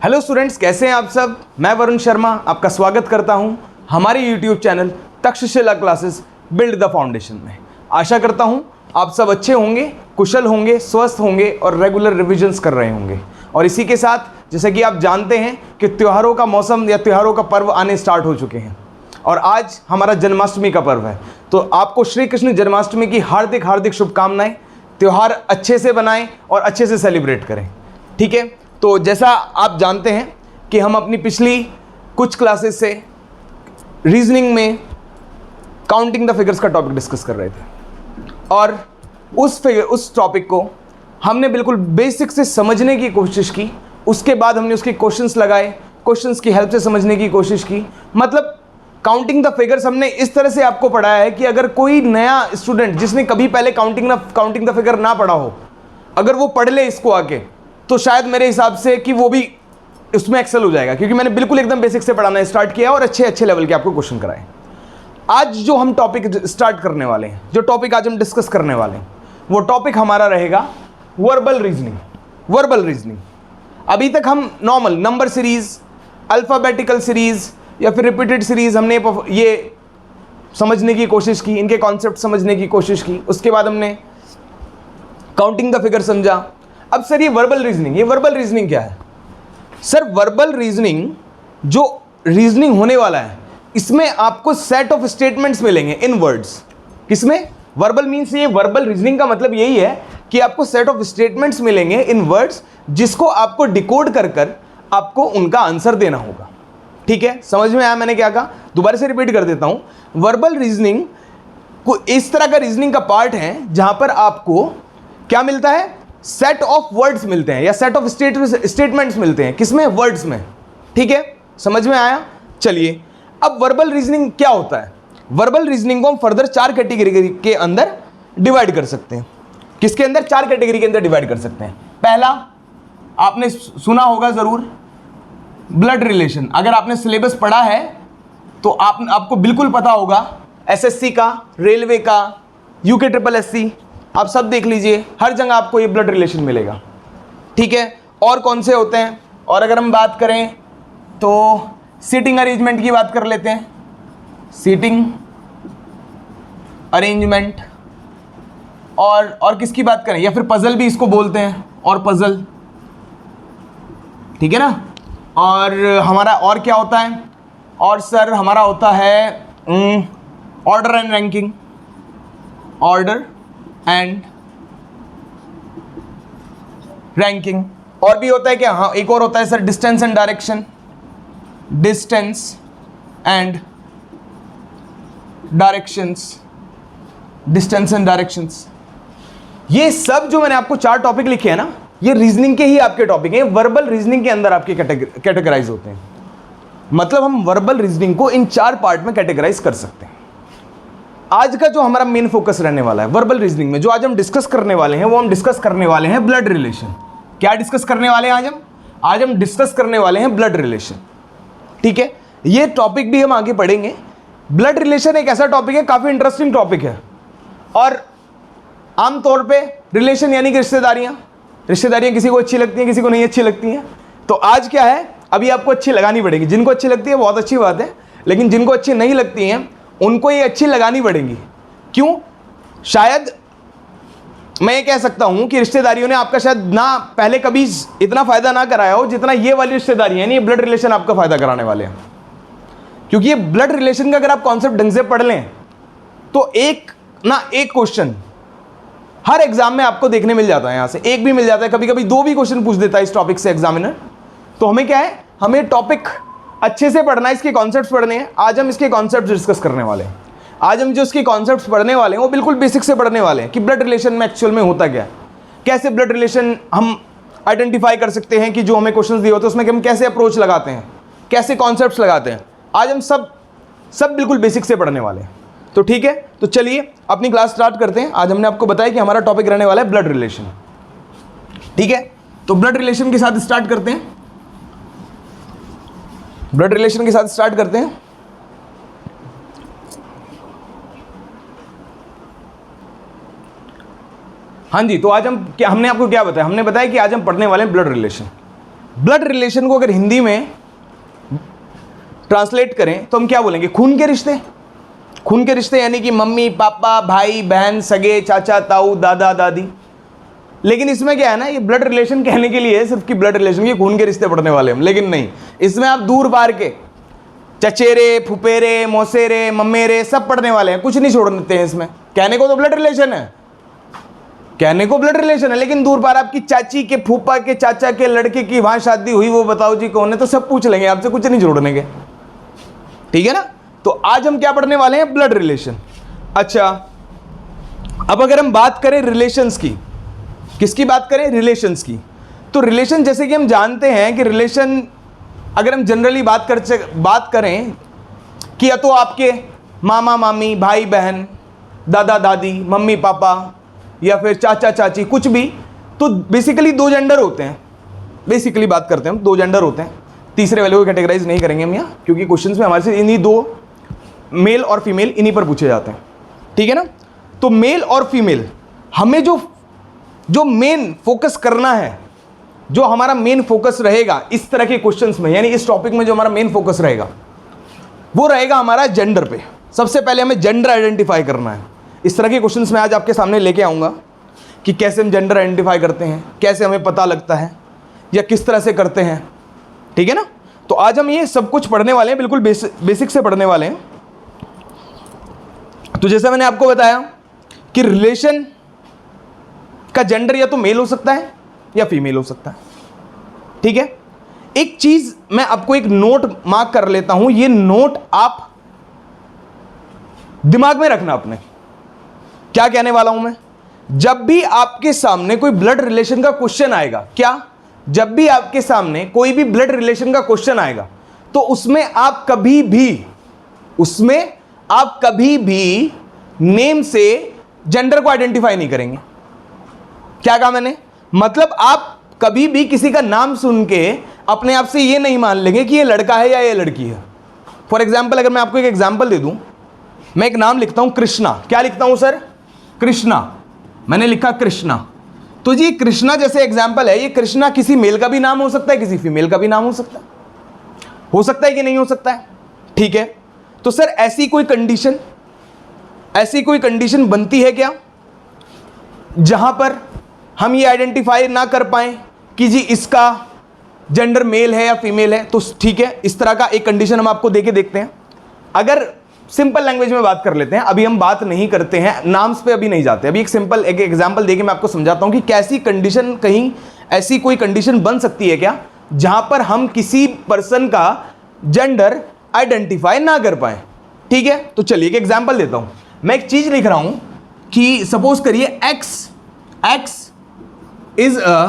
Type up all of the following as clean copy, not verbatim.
Hello students, कैसे हैं आप सब। मैं वरुण शर्मा आपका स्वागत करता हूं हमारे YouTube channel Takshashila classes build the foundation में। आशा करता हूं आप सब अच्छे होंगे, कुशल होंगे, स्वस्थ होंगे और रेगुलर रिविजन्स कर रहे होंगे। और इसी के साथ जैसे कि आप जानते हैं कि त्योहारों का मौसम या त्योहारों का पर्व आने स्टार्ट हो चुके हैं और आज हमारा जन्माष्टमी का पर्व है। तो आपको श्री कृष्ण जन्माष्टमी की हार्दिक हार्दिक शुभकामनाएं। त्यौहार अच्छे से बनाएं और अच्छे से सेलिब्रेट करें, ठीक है। तो जैसा आप जानते हैं कि हम अपनी पिछली कुछ क्लासेस से रीजनिंग में काउंटिंग द फिगर्स का टॉपिक डिस्कस कर रहे थे और उस टॉपिक को हमने बिल्कुल बेसिक से समझने की कोशिश की। उसके बाद हमने उसके क्वेश्चंस लगाए, क्वेश्चंस की हेल्प से समझने की कोशिश की। मतलब काउंटिंग द फिगर्स हमने इस तरह से आपको पढ़ाया है कि अगर कोई नया स्टूडेंट जिसने कभी पहले काउंटिंग द फिगर ना पढ़ा हो, अगर वो पढ़ ले इसको आके, तो शायद मेरे हिसाब से कि वो भी उसमें एक्सेल हो जाएगा, क्योंकि मैंने बिल्कुल एकदम बेसिक से पढ़ाना स्टार्ट किया और अच्छे अच्छे लेवल के आपको क्वेश्चन कराए। आज जो हम टॉपिक स्टार्ट करने वाले हैं, जो टॉपिक आज हम डिस्कस करने वाले हैं, वो टॉपिक हमारा रहेगा वर्बल रीजनिंग। वर्बल रीजनिंग अभी तक हम normal number series, alphabetical series या फिर रिपीटेड सीरीज हमने ये समझने की कोशिश की, इनके कॉन्सेप्ट समझने की कोशिश की। उसके बाद हमने काउंटिंग द फिगर समझा। अब सर ये वर्बल रीजनिंग क्या है? सर वर्बल रीजनिंग जो रीजनिंग होने वाला है, इसमें आपको सेट ऑफ स्टेटमेंट्स मिलेंगे इन वर्ड्स। किसमें? वर्बल मीन्स ये वर्बल रीजनिंग का मतलब यही है कि आपको सेट ऑफ स्टेटमेंट्स मिलेंगे इन वर्ड्स, जिसको आपको डिकोड कर कर आपको उनका आंसर देना होगा। ठीक है, समझ में आया मैंने क्या कहा? दोबारा से रिपीट कर देता हूं। वर्बल रीजनिंग को इस तरह का रीजनिंग का पार्ट है जहां पर आपको क्या मिलता है? सेट ऑफ वर्ड्स मिलते हैं या सेट ऑफ स्टेटमेंट्स मिलते हैं। किसमें? वर्ड्स में। ठीक है, समझ में आया? चलिए, अब वर्बल रीजनिंग क्या होता है? वर्बल रीजनिंग को हम फर्दर 4 कैटेगरी के अंदर डिवाइड कर सकते हैं। किसके अंदर? 4 कैटेगरी के अंदर डिवाइड कर सकते हैं। पहला आपने सुना होगा जरूर, ब्लड रिलेशन। अगर आपने सिलेबस पढ़ा है तो आपको बिल्कुल पता होगा, एसएससी का, रेलवे का, यूके ट्रिपल एससी, आप सब देख लीजिए, हर जगह आपको ये ब्लड रिलेशन मिलेगा। ठीक है, और कौन से होते हैं? और अगर हम बात करें तो सीटिंग अरेंजमेंट की बात कर लेते हैं। सीटिंग अरेंजमेंट और किसकी बात करें? या फिर पजल भी इसको बोलते हैं, और पजल। ठीक है ना। और हमारा और क्या होता है? और सर हमारा होता है order and ranking. Order and ranking. और भी होता है क्या? हाँ, एक और होता है sir, distance and direction. Distance and directions. Distance and directions. ये सब जो मैंने आपको 4 टॉपिक लिखे हैं ना, ये रीजनिंग के ही आपके टॉपिक हैं। वर्बल रीजनिंग के अंदर आपके कैटेगराइज होते हैं। मतलब हम वर्बल रीजनिंग को इन 4 पार्ट में कैटेगराइज कर सकते हैं। आज का जो हमारा मेन फोकस रहने वाला है वर्बल रीजनिंग में, जो आज हम डिस्कस करने वाले हैं, वो हम डिस्कस करने वाले हैं ब्लड रिलेशन। क्या डिस्कस करने वाले हैं आज हम डिस्कस करने वाले हैं ब्लड रिलेशन। ठीक है, ये टॉपिक भी हम आगे पढ़ेंगे। ब्लड रिलेशन एक ऐसा टॉपिक है, काफी इंटरेस्टिंग टॉपिक है। और आमतौर पे रिलेशन यानी कि रिश्तेदारियां किसी को अच्छी लगती हैं, किसी को नहीं अच्छी लगती हैं। तो आज क्या है, अभी आपको अच्छी लगानी पड़ेगी। जिनको अच्छी लगती है बहुत अच्छी बात है, लेकिन जिनको अच्छी नहीं लगती हैं उनको ये अच्छी लगानी पड़ेंगी। क्यों? शायद मैं ये कह सकता हूं कि रिश्तेदारियों ने आपका शायद ना पहले कभी इतना फायदा ना कराया हो जितना ये वाली रिश्तेदारी है, ये ब्लड रिलेशन आपका फायदा कराने वाले हैं। क्योंकि ये ब्लड रिलेशन का अगर आप कॉन्सेप्ट ढंग से पढ़ लें तो एक क्वेश्चन हर एग्जाम में आपको देखने मिल जाता है। यहां से एक भी मिल जाता है, कभी कभी 2 भी क्वेश्चन पूछ देता है इस टॉपिक से एग्जामिनर। तो हमें क्या है, हमें टॉपिक अच्छे से पढ़ना है, इसके कॉन्सेप्ट्स पढ़ने हैं। आज हम इसके कॉन्सेप्ट्स डिस्कस करने वाले हैं। आज हम जो इसके कॉन्सेप्ट्स पढ़ने वाले हैं वो बिल्कुल बेसिक से पढ़ने वाले हैं कि ब्लड रिलेशन में एक्चुअल में होता क्या है, कैसे ब्लड रिलेशन हम आइडेंटिफाई कर सकते हैं कि जो हमें क्वेश्चंस दिए होते हैं उसमें हम कैसे अप्रोच लगाते हैं, कैसे कॉन्सेप्ट्स लगाते हैं। आज हम सब बिल्कुल बेसिक से पढ़ने वाले हैं। तो ठीक है, तो चलिए अपनी क्लास स्टार्ट करते हैं। आज हमने आपको बताया कि हमारा टॉपिक रहने वाला है ब्लड रिलेशन। ठीक है, तो ब्लड रिलेशन के साथ स्टार्ट करते हैं। हाँ जी, तो आज हमने आपको क्या बताया? हमने बताया कि आज हम पढ़ने वाले हैं ब्लड रिलेशन। ब्लड रिलेशन को अगर हिंदी में ट्रांसलेट करें तो हम क्या बोलेंगे? खून के रिश्ते। खून के रिश्ते यानी कि मम्मी पापा, भाई बहन, सगे, चाचा ताऊ, दादा दादी। लेकिन इसमें क्या है ना, ये ब्लड रिलेशन कहने के लिए है सिर्फ कि ब्लड रिलेशन के खून के रिश्ते पढ़ने वाले हम, लेकिन नहीं, इसमें आप दूर पार के चचेरे, फुफेरे, मौसेरे, मम्मेरे सब पढ़ने वाले हैं, कुछ नहीं छोड़ते हैं इसमें। कहने को तो ब्लड रिलेशन है, कहने को ब्लड रिलेशन है, लेकिन दूर पार आपकी चाची के, फूफा के, चाचा के लड़के की वहां शादी हुई, वो बताओ जी कौन है, तो सब पूछ लेंगे आपसे, कुछ नहीं जोड़ने के। ठीक है ना? तो आज हम क्या पढ़ने वाले हैं? Blood relation. अच्छा, अब अगर हम बात करें रिलेशंस की, किसकी बात करें? रिलेशंस की। तो रिलेशन जैसे कि हम जानते हैं कि रिलेशन अगर हम जनरली बात करें कि या तो आपके मामा मामी, भाई बहन, दादा दादी, मम्मी पापा या फिर चाचा चाची, कुछ भी, तो बेसिकली दो जेंडर होते हैं। बेसिकली बात करते हैं हम, दो जेंडर होते हैं, तीसरे वाले को कैटेगराइज नहीं करेंगे हम यहाँ, क्योंकि क्वेश्चंस में हमारे से इन्हीं दो, मेल और फीमेल, इन्हीं पर पूछे जाते हैं। ठीक है ना? तो मेल और फीमेल, हमें जो मेन फोकस करना है, जो हमारा मेन फोकस रहेगा इस तरह के क्वेश्चंस में, यानी इस टॉपिक में जो हमारा मेन फोकस रहेगा वो रहेगा हमारा जेंडर पे। सबसे पहले हमें जेंडर आइडेंटिफाई करना है। इस तरह के क्वेश्चंस मैं आज आपके सामने लेके आऊँगा कि कैसे हम जेंडर आइडेंटिफाई करते हैं, कैसे हमें पता लगता है, या किस तरह से करते हैं। ठीक है ना? तो आज हम ये सब कुछ पढ़ने वाले हैं, बिल्कुल बेसिक से पढ़ने वाले हैं। तो जैसे मैंने आपको बताया कि रिलेशन का जेंडर या तो मेल हो सकता है या फीमेल हो सकता है। ठीक है? एक चीज मैं आपको एक नोट मार्क कर लेता हूं, ये नोट आप दिमाग में रखना अपने। क्या कहने वाला हूं मैं? जब भी आपके सामने कोई ब्लड रिलेशन का क्वेश्चन आएगा, क्या? जब भी आपके सामने कोई भी ब्लड रिलेशन का क्वेश्चन आएगा तो उसमें आप कभी भी नेम से जेंडर को आइडेंटिफाई नहीं करेंगे। क्या कहा मैंने? मतलब आप कभी भी किसी का नाम सुन के अपने आप से ये नहीं मान लेंगे कि ये लड़का है या ये लड़की है। फॉर एग्जाम्पल, अगर मैं आपको एक एग्जाम्पल दे दूं, मैं एक नाम लिखता हूं कृष्णा। क्या लिखता हूं सर? कृष्णा। मैंने लिखा कृष्णा, तो जी कृष्णा जैसे एग्जाम्पल है, ये कृष्णा किसी मेल का भी नाम हो सकता है, किसी फीमेल का भी नाम हो सकता है कि नहीं हो सकता है? ठीक है, तो सर ऐसी कोई कंडीशन बनती है क्या जहां पर हम ये आइडेंटिफाई ना कर पाए कि जी इसका जेंडर मेल है या फीमेल है? तो ठीक है, इस तरह का एक कंडीशन हम आपको देके देखते हैं। अगर सिंपल लैंग्वेज में बात कर लेते हैं, अभी हम बात नहीं करते हैं नाम्स पे, अभी नहीं जाते, अभी एक एग्जांपल देके मैं आपको समझाता हूं कि कैसी कंडीशन, कहीं ऐसी कोई कंडीशन बन सकती है क्या जहां पर हम किसी पर्सन का जेंडर आइडेंटिफाई ना कर पाए। ठीक है, तो चलिए एक एग्जांपल देता हूं। मैं एक चीज लिख रहा हूं कि सपोज करिए X is a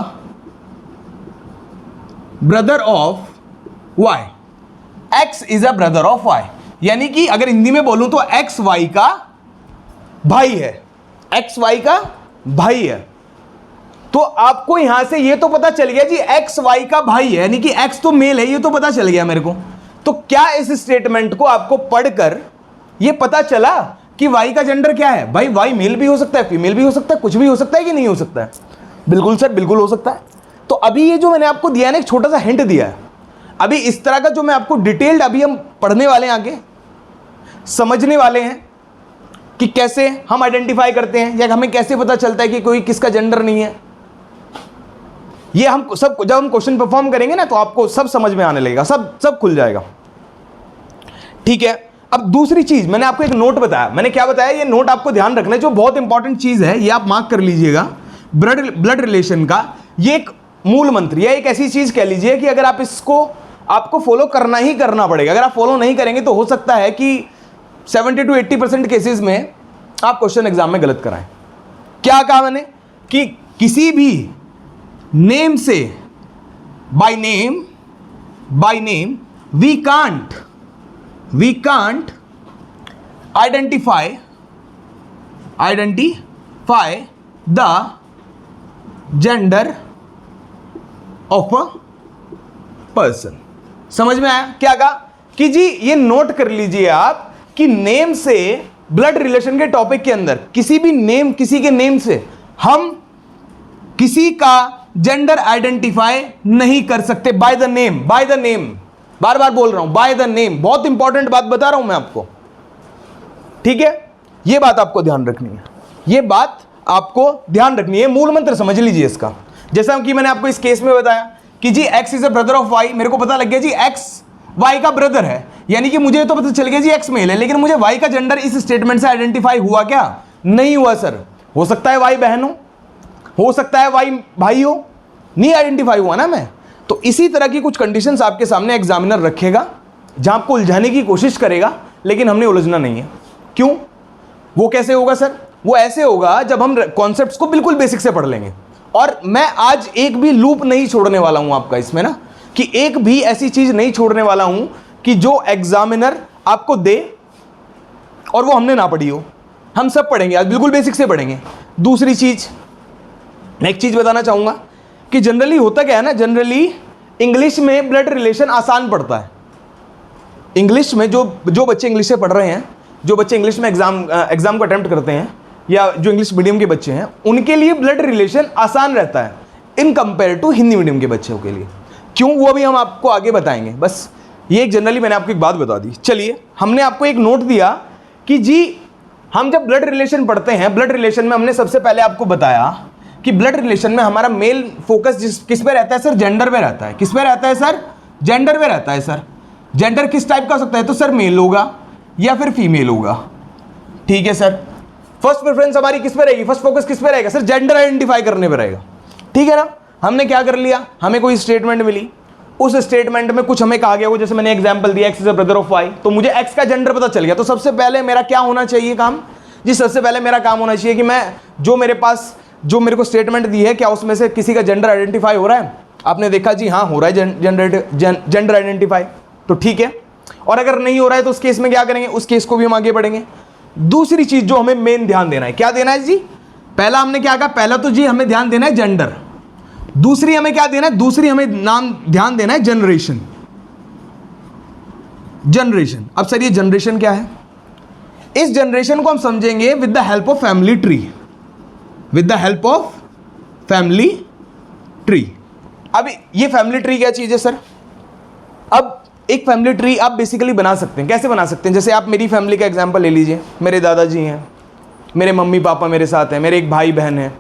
brother of Y. X is a brother of Y, यानी कि अगर हिंदी में बोलूं तो एक्स वाई का भाई है। एक्स वाई का भाई है। तो आपको यहां से ये तो पता चल गया जी एक्स वाई का भाई है, यानी कि एक्स तो मेल है, ये तो पता चल गया मेरे को। तो क्या इस स्टेटमेंट को आपको पढ़कर ये पता चला कि वाई का जेंडर क्या है? भाई वाई मेल भी हो सकता है, फीमेल भी हो सकता है, कुछ भी हो सकता है कि नहीं हो सकता है? बिल्कुल सर, बिल्कुल हो सकता है। तो अभी ये जो मैंने आपको दिया है ना, एक छोटा सा हिंट दिया है। अभी इस तरह का जो मैं आपको डिटेल्ड अभी हम पढ़ने वाले हैं, आगे समझने वाले हैं कि कैसे हम आइडेंटिफाई करते हैं या हमें कैसे पता चलता है कि कोई किसका जेंडर नहीं है। ये हम सब जब हम क्वेश्चन परफॉर्म करेंगे ना तो आपको सब समझ में आने लगेगा, सब खुल जाएगा। ठीक है, अब दूसरी चीज मैंने आपको एक नोट बताया। मैंने क्या बताया? ये नोट आपको ध्यान रखना है, जो बहुत इंपॉर्टेंट चीज है, ये आप मार्क कर लीजिएगा। ब्लड रिलेशन का ये एक मूल मंत्र, या एक ऐसी चीज कह लीजिए कि अगर आप इसको, आपको फॉलो करना ही करना पड़ेगा। अगर आप फॉलो नहीं करेंगे तो हो सकता है कि 70 to 80% केसेस में आप क्वेश्चन एग्जाम में गलत कराएं। क्या कहा मैंने? कि किसी भी नेम से, by name we can't identify the gender of a person. समझ में आया? क्या कहा कि जी ये नोट कर लीजिए आप कि नेम से, ब्लड रिलेशन के टॉपिक के अंदर किसी भी नेम, किसी के नेम से हम किसी का जेंडर आइडेंटिफाई नहीं कर सकते by the name, by the name, बार बार बोल रहा हूं बाय द नेम, बहुत इंपॉर्टेंट बात बता रहा हूं मैं आपको, ठीक है। यह बात आपको ध्यान रखनी है, यह बात आपको ध्यान रखनी है, मूल मंत्र समझ लीजिए इसका। जैसा कि मैंने आपको इस केस में बताया कि जी x is a brother of y, मेरे को पता लग गया जी x y का ब्रदर है, यानी कि मुझे तो पता चल गया जी x मेल है, लेकिन मुझे y का जेंडर इस स्टेटमेंट से आइडेंटिफाई हुआ क्या? नहीं हुआ सर। हो सकता है y बहन हो सकता है y भाई हो, नहीं आइडेंटिफाई हुआ ना मैं। तो इसी तरह की कुछ कंडीशंस आपके सामने एग्जामिनर रखेगा जहां आपको उलझाने की कोशिश करेगा, लेकिन हमने उलझना नहीं है। क्यों? वो कैसे होगा सर? वो ऐसे होगा जब हम कॉन्सेप्ट्स को बिल्कुल बेसिक से पढ़ लेंगे। और मैं आज एक भी लूप नहीं छोड़ने वाला हूं आपका इसमें ना, कि एक भी ऐसी चीज नहीं छोड़ने वाला हूं कि जो एग्जामिनर आपको दे और वो हमने ना पढ़ी हो। हम सब पढ़ेंगे आज, बिल्कुल बेसिक से पढ़ेंगे। दूसरी चीज, मैं एक चीज बताना चाहूंगा कि जनरली होता क्या है ना, जनरली इंग्लिश में ब्लड रिलेशन आसान पड़ता है। इंग्लिश में जो बच्चे इंग्लिश से पढ़ रहे हैं, जो बच्चे इंग्लिश में एग्जाम को अटेम्प्ट करते हैं, या जो इंग्लिश मीडियम के बच्चे हैं, उनके लिए ब्लड रिलेशन आसान रहता है in compare to Hindi medium के बच्चों के लिए। क्यों? वो भी हम आपको आगे बताएंगे। बस ये एक जनरली मैंने आपको एक बात बता दी। चलिए, हमने आपको एक नोट दिया कि जी हम जब ब्लड रिलेशन पढ़ते हैं, ब्लड रिलेशन में हमने सबसे पहले आपको बताया कि ब्लड रिलेशन में हमारा मेल फोकस किस पे रहता है सर? जेंडर पे रहता है। किस पे रहता है सर? जेंडर पे रहता है सर। जेंडर किस टाइप का हो सकता है? तो सर मेल होगा या फिर फीमेल होगा, ठीक है सर। फर्स्ट प्रेफरेंस हमारी किस पे रहेगी? फर्स्ट फोकस किस पे रहेगा सर? जेंडर आइडेंटिफाई करने पे रहेगा, ठीक है ना। हमने क्या कर लिया, हमें कोई स्टेटमेंट मिली, उस स्टेटमेंट में कुछ हमें कहा गया, वो जैसे मैंने एग्जांपल दिया x is a brother of y, तो मुझे x का जेंडर पता चल गया। तो सबसे पहले मेरा क्या होना चाहिए काम जी? सबसे पहले मेरा काम होना चाहिए कि मैं जो मेरे पास जो मेरे को स्टेटमेंट दी है, क्या उसमें से किसी का जेंडर आइडेंटिफाई हो रहा है? आपने देखा जी हाँ हो रहा है जेंडर आइडेंटिफाई, तो ठीक है। और अगर नहीं हो रहा है तो उस केस में क्या करेंगे? उस केस को भी हम आगे बढ़ेंगे। दूसरी चीज जो हमें मेन ध्यान देना है, क्या देना है जी? पहला हमने क्या कहा? पहला तो जी हमें ध्यान देना है जेंडर। दूसरी हमें क्या देना है? दूसरी हमें ध्यान देना है जनरेशन। जनरेशन, अब सर ये जनरेशन क्या है? इस जनरेशन को हम समझेंगे with the help of family tree, with the help of family tree. अब ये फैमिली ट्री क्या चीज है सर? अब एक फैमिली ट्री आप बेसिकली बना सकते हैं। कैसे बना सकते हैं? जैसे आप मेरी फैमिली का एग्जांपल ले लीजिए। मेरे दादाजी हैं, मेरे मम्मी पापा मेरे साथ हैं, मेरे एक भाई बहन है,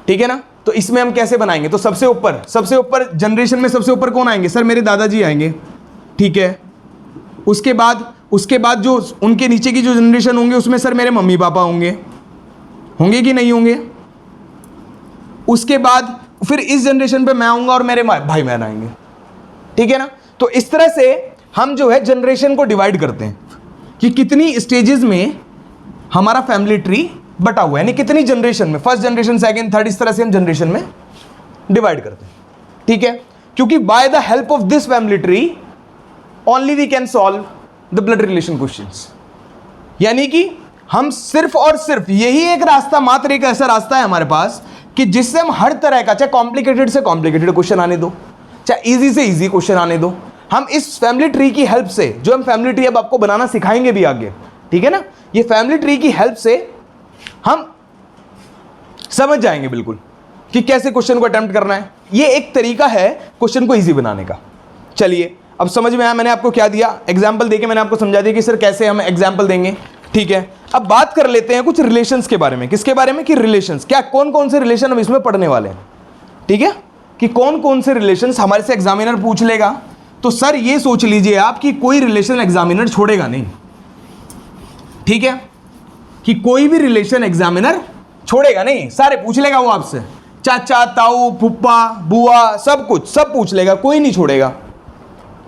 ठीक है ना। तो इसमें हम कैसे बनाएंगे? तो सबसे ऊपर जनरेशन में सबसे ऊपर कौन आएंगे सर? मेरे दादाजी आएंगे, ठीक है। उसके बाद जो उनके नीचे की जो जनरेशन होंगे उसमें सर मेरे मम्मी पापा होंगे कि नहीं होंगे? उसके बाद फिर इस जनरेशन पे मैं आऊंगा और मेरे भाई बहन आएंगे, ठीक है ना। तो इस तरह से हम जो है जनरेशन को डिवाइड करते हैं कि कितनी स्टेजेस में हमारा फैमिली ट्री बटा हुआ है, यानी कितनी जनरेशन में, फर्स्ट जनरेशन, सेकंड, थर्ड, इस तरह से हम जनरेशन में डिवाइड करते हैं, ठीक है। क्योंकि by the help of this family tree only we can solve the blood relation questions. यानी कि हम सिर्फ और सिर्फ यही एक रास्ता, मात्र एक ऐसा रास्ता है हमारे पास कि जिससे हम हर तरह का, चाहे कॉम्प्लिकेटेड से कॉम्प्लिकेटेड क्वेश्चन आने दो, चाहे इजी से इजी क्वेश्चन आने दो, हम इस फैमिली ट्री की हेल्प से, जो हम फैमिली ट्री अब आपको बनाना सिखाएंगे भी आगे, ठीक है ना, ये फैमिली ट्री की हेल्प से हम समझ जाएंगे बिल्कुल कि कैसे क्वेश्चन को अटेम्प्ट करना है। ये एक तरीका है क्वेश्चन को इजी बनाने का। चलिए, अब समझ में आया मैंने आपको क्या दिया? एग्जाम्पल देके मैंने आपको समझा दिया कि सर कैसे हम एग्जाम्पल देंगे, ठीक है। अब बात कर लेते हैं कुछ रिलेशंस के बारे में। किसके बारे में? कि रिलेशंस, क्या कौन कौन से रिलेशन हम इसमें पढ़ने वाले हैं, ठीक है, कि कौन कौन से रिलेशंस हमारे से एग्जामिनर पूछ लेगा। तो सर ये सोच लीजिए आप कि कोई रिलेशन एग्जामिनर छोड़ेगा नहीं, ठीक है, कि कोई भी रिलेशन एग्जामिनर छोड़ेगा नहीं, सारे पूछ लेगा वो आपसे, चाचा, ताऊ, फुप्पा, बुआ, सब कुछ, सब पूछ लेगा, कोई नहीं छोड़ेगा,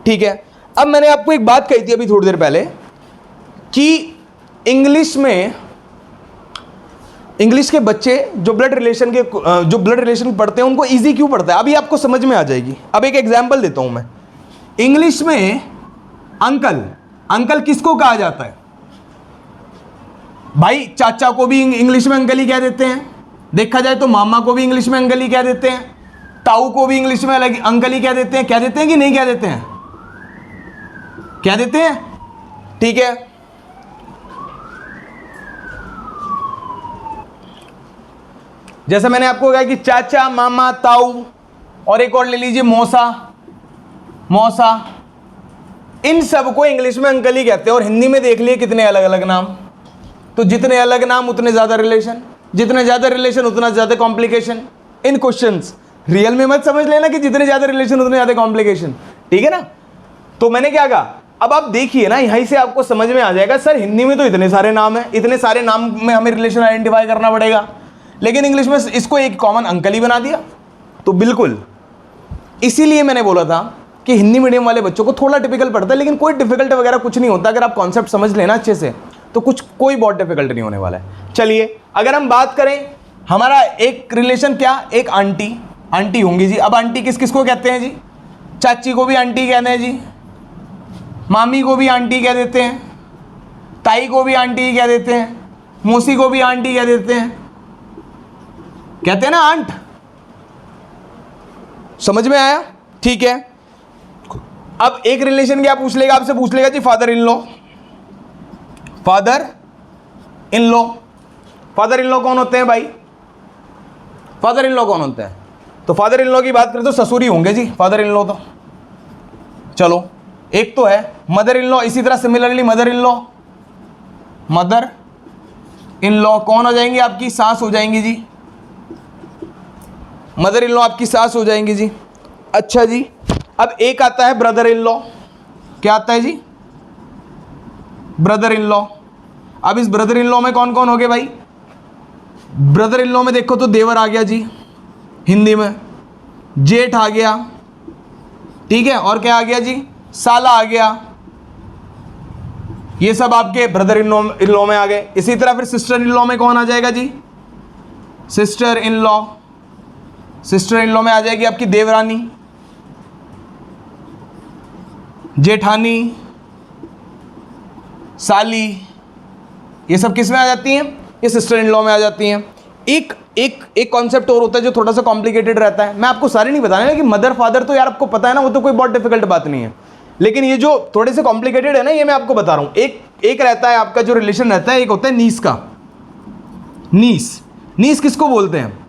ठीक है। अब मैंने आपको एक बात कही थी अभी थोड़ी देर पहले कि इंग्लिश के बच्चे जो ब्लड रिलेशन पढ़ते हैं उनको इजी क्यों पढ़ता है, अभी आपको समझ में आ जाएगी। अब एक एग्जांपल देता हूं मैं। इंग्लिश में अंकल किसको कहा जाता है भाई? चाचा को भी इंग्लिश में अंकल ही कह देते हैं, देखा जाए तो मामा को भी इंग्लिश में अंकल ही कह देते हैं, ताऊ को भी इंग्लिश में अंकल ही कह देते हैं कि नहीं कह देते हैं? कह देते हैं, ठीक है। जैसे मैंने आपको कहा कि चाचा, मामा, ताऊ, और एक और ले लीजिए मौसा, मौसा, इन सबको इंग्लिश में अंकल ही कहते हैं। और हिंदी में देख लिए कितने अलग अलग नाम। तो जितने अलग नाम उतने ज़्यादा रिलेशन, जितने ज़्यादा रिलेशन उतना ज़्यादा कॉम्प्लिकेशन इन क्वेश्चंस। रियल में मत समझ लेना कि जितने ज़्यादा रिलेशन उतने ज़्यादा कॉम्प्लिकेशन, ठीक है ना। तो मैंने क्या कहा, अब आप देखिए ना, यहीं से आपको समझ में आ जाएगा सर हिंदी में तो इतने सारे नाम हैं, इतने सारे नाम में हमें रिलेशन आइडेंटिफाई करना पड़ेगा, लेकिन इंग्लिश में इसको एक कॉमन अंकल ही बना दिया। तो बिल्कुल इसीलिए मैंने बोला था कि हिंदी मीडियम वाले बच्चों को थोड़ा डिफिकल्ट पड़ता है, लेकिन कोई डिफिकल्ट वगैरह कुछ नहीं होता। अगर आप कॉन्सेप्ट समझ लेना अच्छे से तो कोई बहुत डिफिकल्ट नहीं होने वाला है। चलिए अगर हम बात करें, हमारा एक रिलेशन क्या, एक आंटी, आंटी होंगी जी। अब आंटी किस किस को कहते हैं जी, चाची को भी आंटी कहते हैं जी, मामी को भी आंटी कह देते हैं, ताई को भी आंटी कह देते हैं, मौसी को भी आंटी कह देते हैं, कहते हैं ना आंट। समझ में आया, ठीक है। अब एक रिलेशन क्या पूछ लेगा, आपसे पूछ लेगा जी father in law, father in law. Father in law कौन होते हैं भाई, फादर इन लॉ कौन होते हैं। तो फादर इन लॉ की बात करें तो ससुर ही होंगे जी फादर इन लॉ। तो चलो एक तो है मदर इन लॉ, इसी तरह similarly mother in law, mother in law कौन हो जाएंगी, आपकी सास हो जाएंगी जी, मदर इन लॉ आपकी सास हो जाएंगी जी। अच्छा जी, अब एक आता है ब्रदर इन लॉ। क्या आता है जी, ब्रदर इन लॉ। अब इस ब्रदर इन लॉ में कौन कौन हो गए भाई, ब्रदर इन लॉ में देखो तो देवर आ गया जी हिंदी में, जेठ आ गया, ठीक है, और क्या आ गया जी, साला आ गया। ये सब आपके ब्रदर इन लॉ में आ गए। इसी तरह फिर सिस्टर इन लॉ में कौन आ जाएगा जी, sister in law. Sister in law में आ जाएगी आपकी देवरानी, जेठानी, साली। ये सब किस में आ जाती हैं, ये सिस्टर इन लॉ में आ जाती हैं। एक कॉन्सेप्ट और होता है जो थोड़ा सा कॉम्प्लिकेटेड रहता है, मैं आपको सारे नहीं बताने कि मदर फादर तो यार आपको पता है ना, वो तो कोई बहुत डिफिकल्ट बात नहीं है, लेकिन ये जो थोड़े से कॉम्प्लिकेटेड है ना, ये मैं आपको बता रहा हूं। एक रहता है आपका जो रिलेशन रहता है, एक होता है नीस का। नीस, नीस किसको बोलते हैं,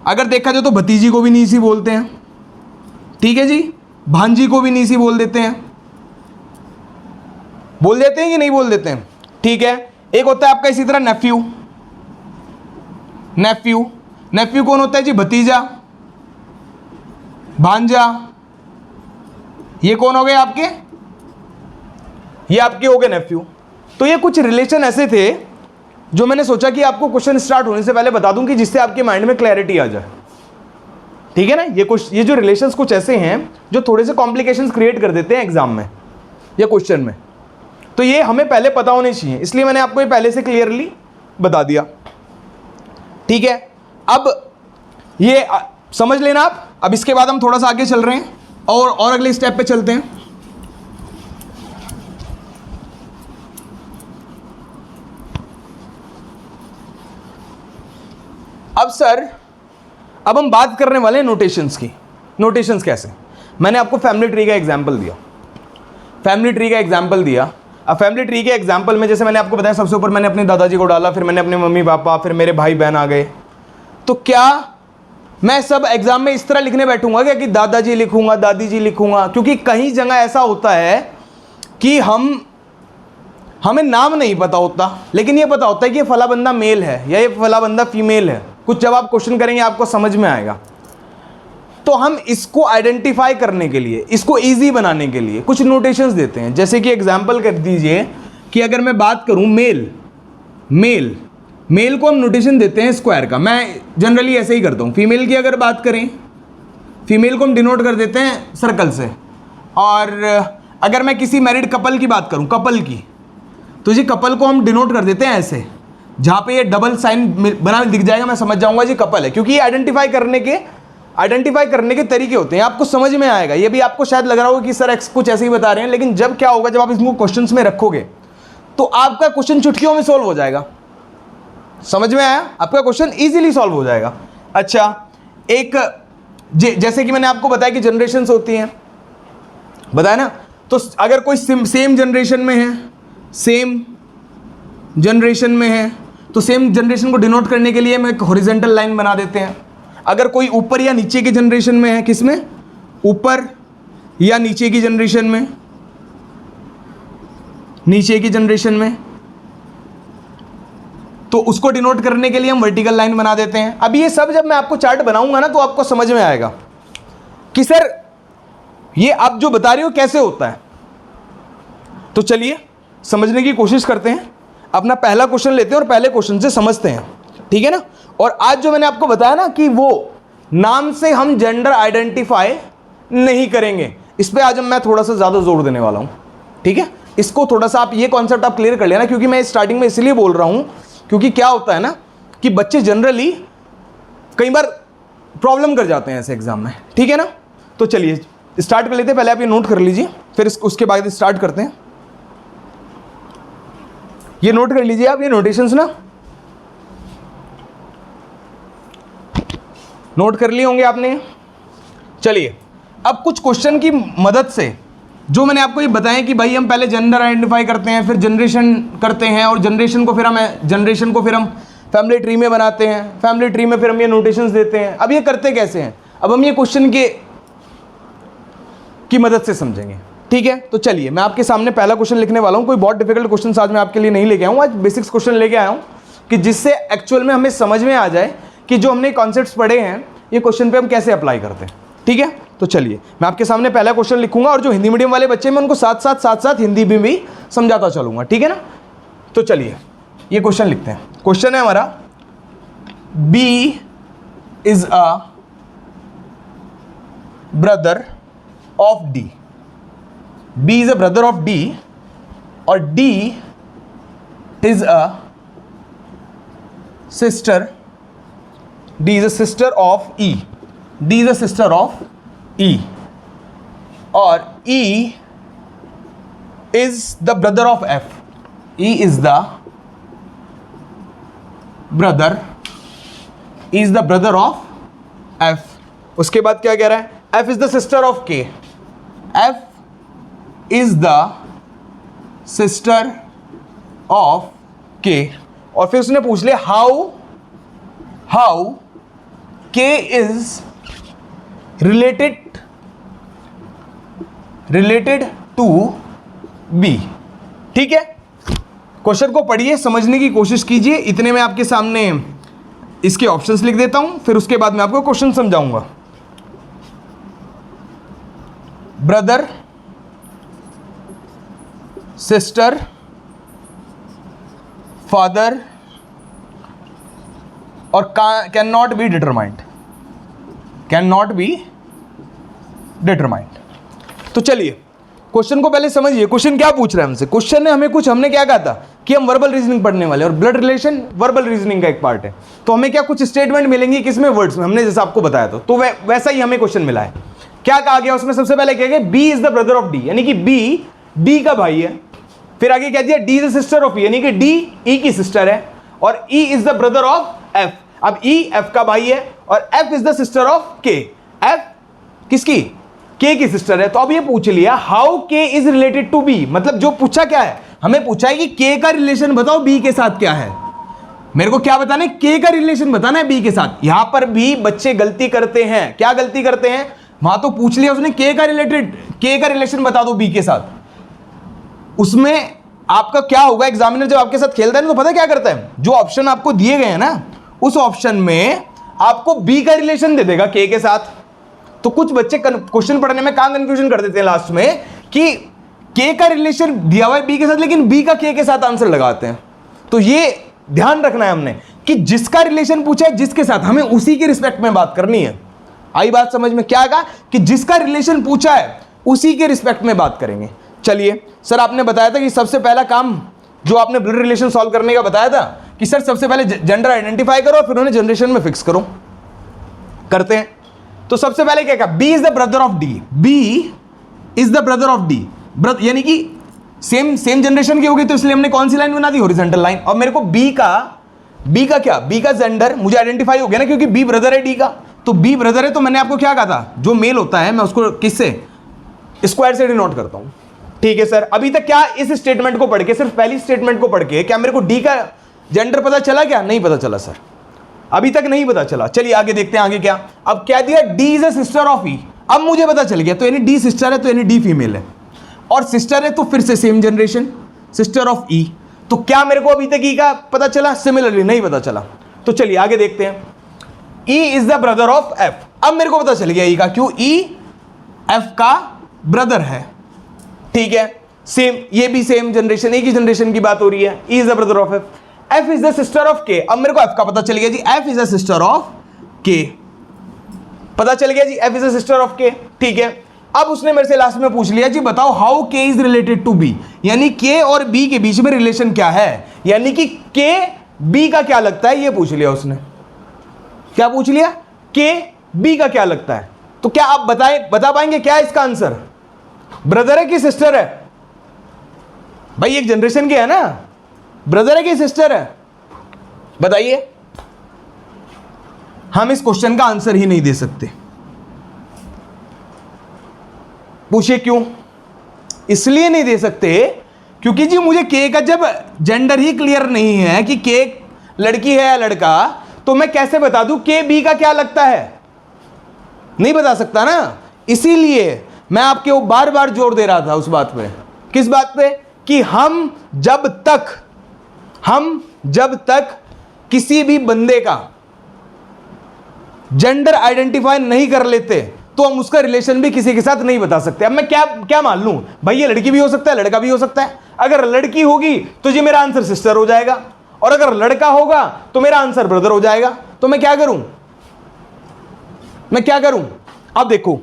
अगर देखा जाए तो भतीजी को भी नीस ही बोलते हैं, ठीक है जी, भांजी को भी नीस ही बोल देते हैं, बोल देते हैं कि नहीं बोल देते हैं, ठीक है। एक होता है आपका इसी तरह नेफ्यू। नेफ्यू, नेफ्यू कौन होता है जी, भतीजा, भांजा। ये कौन हो गए आपके, ये आपके हो गए नेफ्यू। तो ये कुछ रिलेशन ऐसे थे जो मैंने सोचा कि आपको क्वेश्चन स्टार्ट होने से पहले बता दूं कि जिससे आपके माइंड में क्लैरिटी आ जाए, ठीक है ना। ये जो रिलेशंस कुछ ऐसे हैं जो थोड़े से कॉम्प्लिकेशंस क्रिएट कर देते हैं एग्जाम में या क्वेश्चन में, तो ये हमें पहले पता होने चाहिए, इसलिए मैंने आपको ये पहले से क्लियरली बता दिया, ठीक है। अब ये समझ लेना आप। अब इसके बाद हम थोड़ा सा आगे चल रहे हैं और अगले स्टेप पे चलते हैं। अब सर, अब हम बात करने वाले हैं नोटेशंस की। नोटेशंस कैसे, मैंने आपको फैमिली ट्री का एग्जांपल दिया, फैमिली ट्री का एग्जांपल दिया। अब फैमिली ट्री के एग्जांपल में जैसे मैंने आपको बताया, सबसे ऊपर मैंने अपने दादाजी को डाला, फिर मैंने अपने मम्मी पापा, फिर मेरे भाई बहन आ गए। तो क्या मैं सब एग्जाम में इस तरह लिखने बैठूंगा क्या कि दादाजी लिखूंगा, दादी जी लिखूंगा? क्योंकि कहीं जगह ऐसा होता है कि हमें नाम नहीं पता होता, लेकिन ये पता होता है कि ये फला बंदा मेल है या ये फला बंदा फीमेल है। कुछ जब आप क्वेश्चन करेंगे आपको समझ में आएगा। तो हम इसको आइडेंटिफाई करने के लिए, इसको इजी बनाने के लिए कुछ नोटेशंस देते हैं। जैसे कि एग्जांपल कर दीजिए कि अगर मैं बात करूं मेल को हम नोटेशन देते हैं स्क्वायर का। मैं जनरली ऐसे ही करता हूं। फीमेल की अगर बात करें, फीमेल को हम डिनोट कर देते हैं सर्कल से। और अगर मैं किसी मैरिड कपल की बात करूं, कपल की, तो जी कपल को हम डिनोट कर देते हैं ऐसे, जहां पे ये डबल साइन बना दिख जाएगा मैं समझ जाऊंगा जी कपल है। क्योंकि ये आइडेंटिफाई करने के तरीके होते हैं, आपको समझ में आएगा। ये भी आपको शायद लग रहा होगा कि सर कुछ ऐसे ही बता रहे हैं, लेकिन जब क्या होगा, जब आप इसको क्वेश्चंस में रखोगे तो आपका क्वेश्चन चुटकियों में सॉल्व हो जाएगा। समझ में आया? आपका क्वेश्चन इजीली सॉल्व हो जाएगा। अच्छा, एक जैसे कि मैंने आपको बताया कि जनरेशंस होती हैं, बताया ना। तो अगर कोई सेम जनरेशन में है, तो सेम जनरेशन को डिनोट करने के लिए हम एक हॉरिजॉन्टल लाइन बना देते हैं। अगर कोई ऊपर या नीचे की जनरेशन में है, किस में, ऊपर या नीचे की जनरेशन में, नीचे की जनरेशन में, तो उसको डिनोट करने के लिए हम वर्टिकल लाइन बना देते हैं। अब ये सब जब मैं आपको चार्ट बनाऊंगा ना तो आपको समझ में आएगा कि सर ये आप जो बता रहे हो कैसे होता है। तो चलिए समझने की कोशिश करते हैं। अपना पहला क्वेश्चन लेते हैं और पहले क्वेश्चन से समझते हैं, ठीक है ना। और आज जो मैंने आपको बताया ना कि वो नाम से हम जेंडर आइडेंटिफाई नहीं करेंगे, इस पे आज मैं थोड़ा सा ज़्यादा जोर देने वाला हूँ, ठीक है। इसको थोड़ा सा आप ये कॉन्सेप्ट आप क्लियर कर लेना, क्योंकि मैं स्टार्टिंग में इसलिए बोल रहा हूँ क्योंकि क्या होता है ना कि बच्चे जनरली कई बार प्रॉब्लम कर जाते हैं ऐसे एग्जाम में, ठीक है ना। तो चलिए स्टार्ट कर लेते हैं। पहले आप ये नोट कर लीजिए, फिर उसके बाद स्टार्ट करते हैं। ये नोट कर लीजिए आप, ये नोटेशंस ना नोट कर लिए होंगे आपने। चलिए अब कुछ क्वेश्चन की मदद से जो मैंने आपको ये बताया कि भाई हम पहले जेंडर आइडेंटिफाई करते हैं, फिर जनरेशन करते हैं, और जनरेशन को फिर हम फैमिली ट्री में बनाते हैं, फैमिली ट्री में फिर हम ये नोटेशंस देते हैं। अब ये करते कैसे हैं, अब हम ये क्वेश्चन की मदद से समझेंगे, ठीक है। तो चलिए मैं आपके सामने पहला क्वेश्चन लिखने वाला हूँ। कोई बहुत डिफिकल्ट क्वेश्चन आज मैं आपके लिए नहीं लेके आऊँ, आज बेसिक्स क्वेश्चन लेके आया हूँ कि जिससे एक्चुअल में हमें समझ में आ जाए कि जो हमने कॉन्सेप्ट्स पढ़े हैं ये क्वेश्चन पे हम कैसे अप्लाई करते हैं, ठीक है। तो चलिए मैं आपके सामने पहला क्वेश्चन लिखूंगा और जो हिंदी मीडियम वाले बच्चे मैं उनको साथ साथ हिंदी में भी समझाता चलूंगा, ठीक है ना। तो चलिए ये क्वेश्चन लिखते हैं। क्वेश्चन है हमारा, B is a brother of D. B is a brother of D और D is a sister, D is a sister of E, D is a sister of E, और E is the brother of F. E is the brother of F. उसके बाद क्या कह रहा है, F is the sister of K. F is the sister of K. और फिर उसने पूछ लिया how K is related to B, ठीक है। क्वेश्चन को पढ़िए, समझने की कोशिश कीजिए। इतने में आपके सामने इसके ऑप्शंस लिख देता हूं, फिर उसके बाद मैं आपको क्वेश्चन समझाऊंगा। ब्रदर, सिस्टर, फादर और कैन नॉट बी डिटरमाइंड। तो चलिए क्वेश्चन को पहले समझिए। क्वेश्चन क्या पूछ रहा है हमसे, क्वेश्चन ने हमने क्या कहा था कि हम वर्बल रीजनिंग पढ़ने वाले, और ब्लड रिलेशन वर्बल रीजनिंग का एक पार्ट है। तो हमें क्या कुछ स्टेटमेंट मिलेंगे किसमें, वर्ड्स में, हमने जैसा आपको बताया था। तो वैसा ही हमें क्वेश्चन मिला है। क्या कहा गया उसमें, सबसे पहले क्या गया, B is the brother of D, यानी कि बी डी का भाई है। फिर आगे कह दिया D is the sister of E, यानी कि डी ई की सिस्टर है, और E is the brother of F. अब ई एफ का भाई है और F is the sister of K. F किसकी, के की सिस्टर है। तो अब ये पूछ लिया हाउ के इज रिलेटेड टू बी, मतलब जो पूछा क्या है, हमें पूछा है कि के का रिलेशन बताओ बी के साथ क्या है। मेरे को क्या बताना है, के का रिलेशन बताना है बी के साथ। यहां पर भी बच्चे गलती करते हैं। क्या गलती करते हैं, वहां तो पूछ लिया उसने के का रिलेशन बता दो बी के साथ। उसमें आपका क्या होगा, एग्जामिनर जब आपके साथ खेलता है ना तो पता क्या करता है, जो ऑप्शन आपको दिए गए हैं ना उस ऑप्शन में आपको बी का रिलेशन दे देगा के साथ। तो कुछ बच्चे क्वेश्चन पढ़ने में कहां कंफ्यूजन कर देते हैं लास्ट में कि के का रिलेशन दिया हुआ है बी के साथ, लेकिन बी का के साथ आंसर लगाते हैं। तो ये ध्यान रखना है हमने कि जिसका रिलेशन पूछा है जिसके साथ, हमें उसी के रिस्पेक्ट में बात करनी है। आई बात समझ में, क्या कहा कि जिसका रिलेशन पूछा है उसी के रिस्पेक्ट में बात करेंगे। चलिए सर, आपने बताया था कि सबसे पहला काम जो आपने ब्लड रिलेशन सॉल्व करने का बताया था कि सर सबसे पहले जेंडर आइडेंटिफाई करो और फिर उन्हें जनरेशन में फिक्स करो। करते हैं। तो सबसे पहले क्या कहा, B is the brother of D, B is the brother of D, यानी कि सेम जनरेशन की होगी, तो इसलिए हमने कौन सी लाइन बना दी, हॉरिजॉन्टल लाइन। और मेरे को बी का क्या, बी का जेंडर मुझे आइडेंटिफाई हो गया ना, क्योंकि बी ब्रदर है डी का। तो बी ब्रदर है, तो मैंने आपको क्या कहा था, जो मेल होता है मैं उसको किससे, स्क्वायर से डिनोट करता हूं। ठीक है सर, अभी तक क्या इस स्टेटमेंट को पढ़ के, सिर्फ पहली स्टेटमेंट को पढ़ के क्या मेरे को डी का जेंडर पता चला क्या? नहीं पता चला सर, अभी तक नहीं पता चला। चलिए आगे देखते हैं आगे क्या। अब क्या दिया, D is a sister of E. अब मुझे पता चल गया, तो यानी डी सिस्टर है, तो यानी डी फीमेल है, और सिस्टर है तो फिर से सेम जनरेशन, सिस्टर ऑफ ई। तो क्या मेरे को अभी तक ई का पता चला? सिमिलरली नहीं पता चला। तो चलिए आगे देखते हैं। ई is the brother of F. अब मेरे को पता चल गया ई का, क्यों? ई एफ का ब्रदर है, ठीक है, सेम, ये भी सेम जनरेशन, एक ही जनरेशन की बात हो रही है। E is the brother of F. F is the sister of K. अब मेरे को एफ का पता चल गया जी, F is the sister of K, पता चल गया जी, F is the sister of K, ठीक है। अब उसने मेरे से लास्ट में पूछ लिया जी बताओ हाउ के इज रिलेटेड टू बी, यानी के और बी के बीच में रिलेशन क्या है, यानी कि के बी का क्या लगता है, ये पूछ लिया उसने। क्या पूछ लिया? के बी का क्या लगता है। तो क्या आप बता पाएंगे क्या इसका आंसर? ब्रदर है कि सिस्टर है? भाई एक जनरेशन के है ना, ब्रदर है कि सिस्टर है? बताइए। हम इस क्वेश्चन का आंसर ही नहीं दे सकते। पूछिए क्यों? इसलिए नहीं दे सकते क्योंकि जी मुझे के का जब जेंडर ही क्लियर नहीं है कि के लड़की है या लड़का, तो मैं कैसे बता दूं के बी का क्या लगता है? नहीं बता सकता ना। इसीलिए मैं आपके वो बार बार जोर दे रहा था उस बात पे। किस बात पे? कि हम जब तक किसी भी बंदे का जेंडर आइडेंटिफाई नहीं कर लेते तो हम उसका रिलेशन भी किसी के साथ नहीं बता सकते। अब मैं क्या मान लूं भाई, ये लड़की भी हो सकता है, लड़का भी हो सकता है। अगर लड़की होगी तो ये मेरा आंसर सिस्टर हो जाएगा, और अगर लड़का होगा तो मेरा आंसर ब्रदर हो जाएगा। तो मैं क्या करूं? अब देखो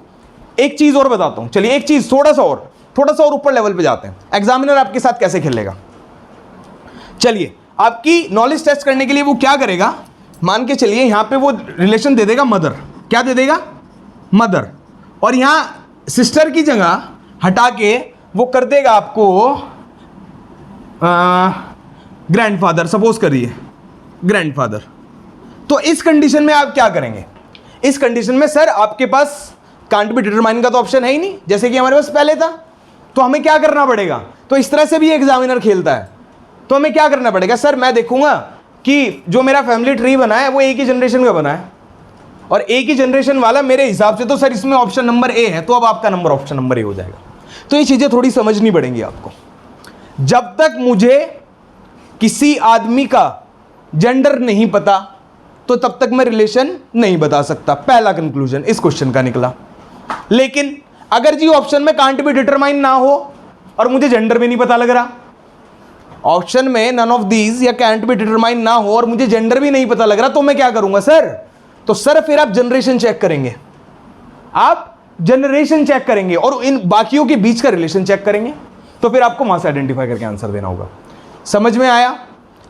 एक चीज और बताता हूं। चलिए एक चीज थोड़ा सा और ऊपर लेवल पे जाते हैं। एग्जामिनर आपके साथ कैसे खेलेगा? चलिए आपकी नॉलेज टेस्ट करने के लिए वो क्या करेगा, मान के चलिए यहां पे वो रिलेशन दे देगा मदर। क्या दे देगा? मदर। और यहां सिस्टर की जगह हटा के वो कर देगा आपको ग्रैंडफादर, सपोज करिए ग्रैंडफादर। तो इस कंडीशन में आप क्या करेंगे? इस कंडीशन में सर आपके पास कांट बी डिटरमाइन का तो ऑप्शन है ही नहीं, जैसे कि हमारे पास पहले था। तो हमें क्या करना पड़ेगा? तो इस तरह से भी एग्जामिनर खेलता है। तो हमें क्या करना पड़ेगा? सर मैं देखूंगा कि जो मेरा फैमिली ट्री बना है वो एक ही जनरेशन का बना है, और एक ही जनरेशन वाला मेरे हिसाब से तो सर इसमें ऑप्शन नंबर ए है, तो अब आपका नंबर ऑप्शन नंबर ए हो जाएगा। तो ये चीजें थोड़ी समझनी पड़ेंगी आपको। जब तक मुझे किसी आदमी का जेंडर नहीं पता तो तब तक मैं रिलेशन नहीं बता सकता। पहला कंक्लूजन इस क्वेश्चन का निकला। लेकिन अगर जी ऑप्शन में कांट बी डिटरमाइन ना हो और मुझे जेंडर भी नहीं पता लग रहा, ऑप्शन में नन ऑफ दीज या कांट बी डिटरमाइन ना हो और मुझे जेंडर भी नहीं पता लग रहा, तो मैं क्या करूंगा सर? तो सर फिर आप जनरेशन चेक करेंगे, और इन बाकियों के बीच का रिलेशन चेक करेंगे। तो फिर आपको वहां से आइडेंटिफाई करके आंसर देना होगा। समझ में आया?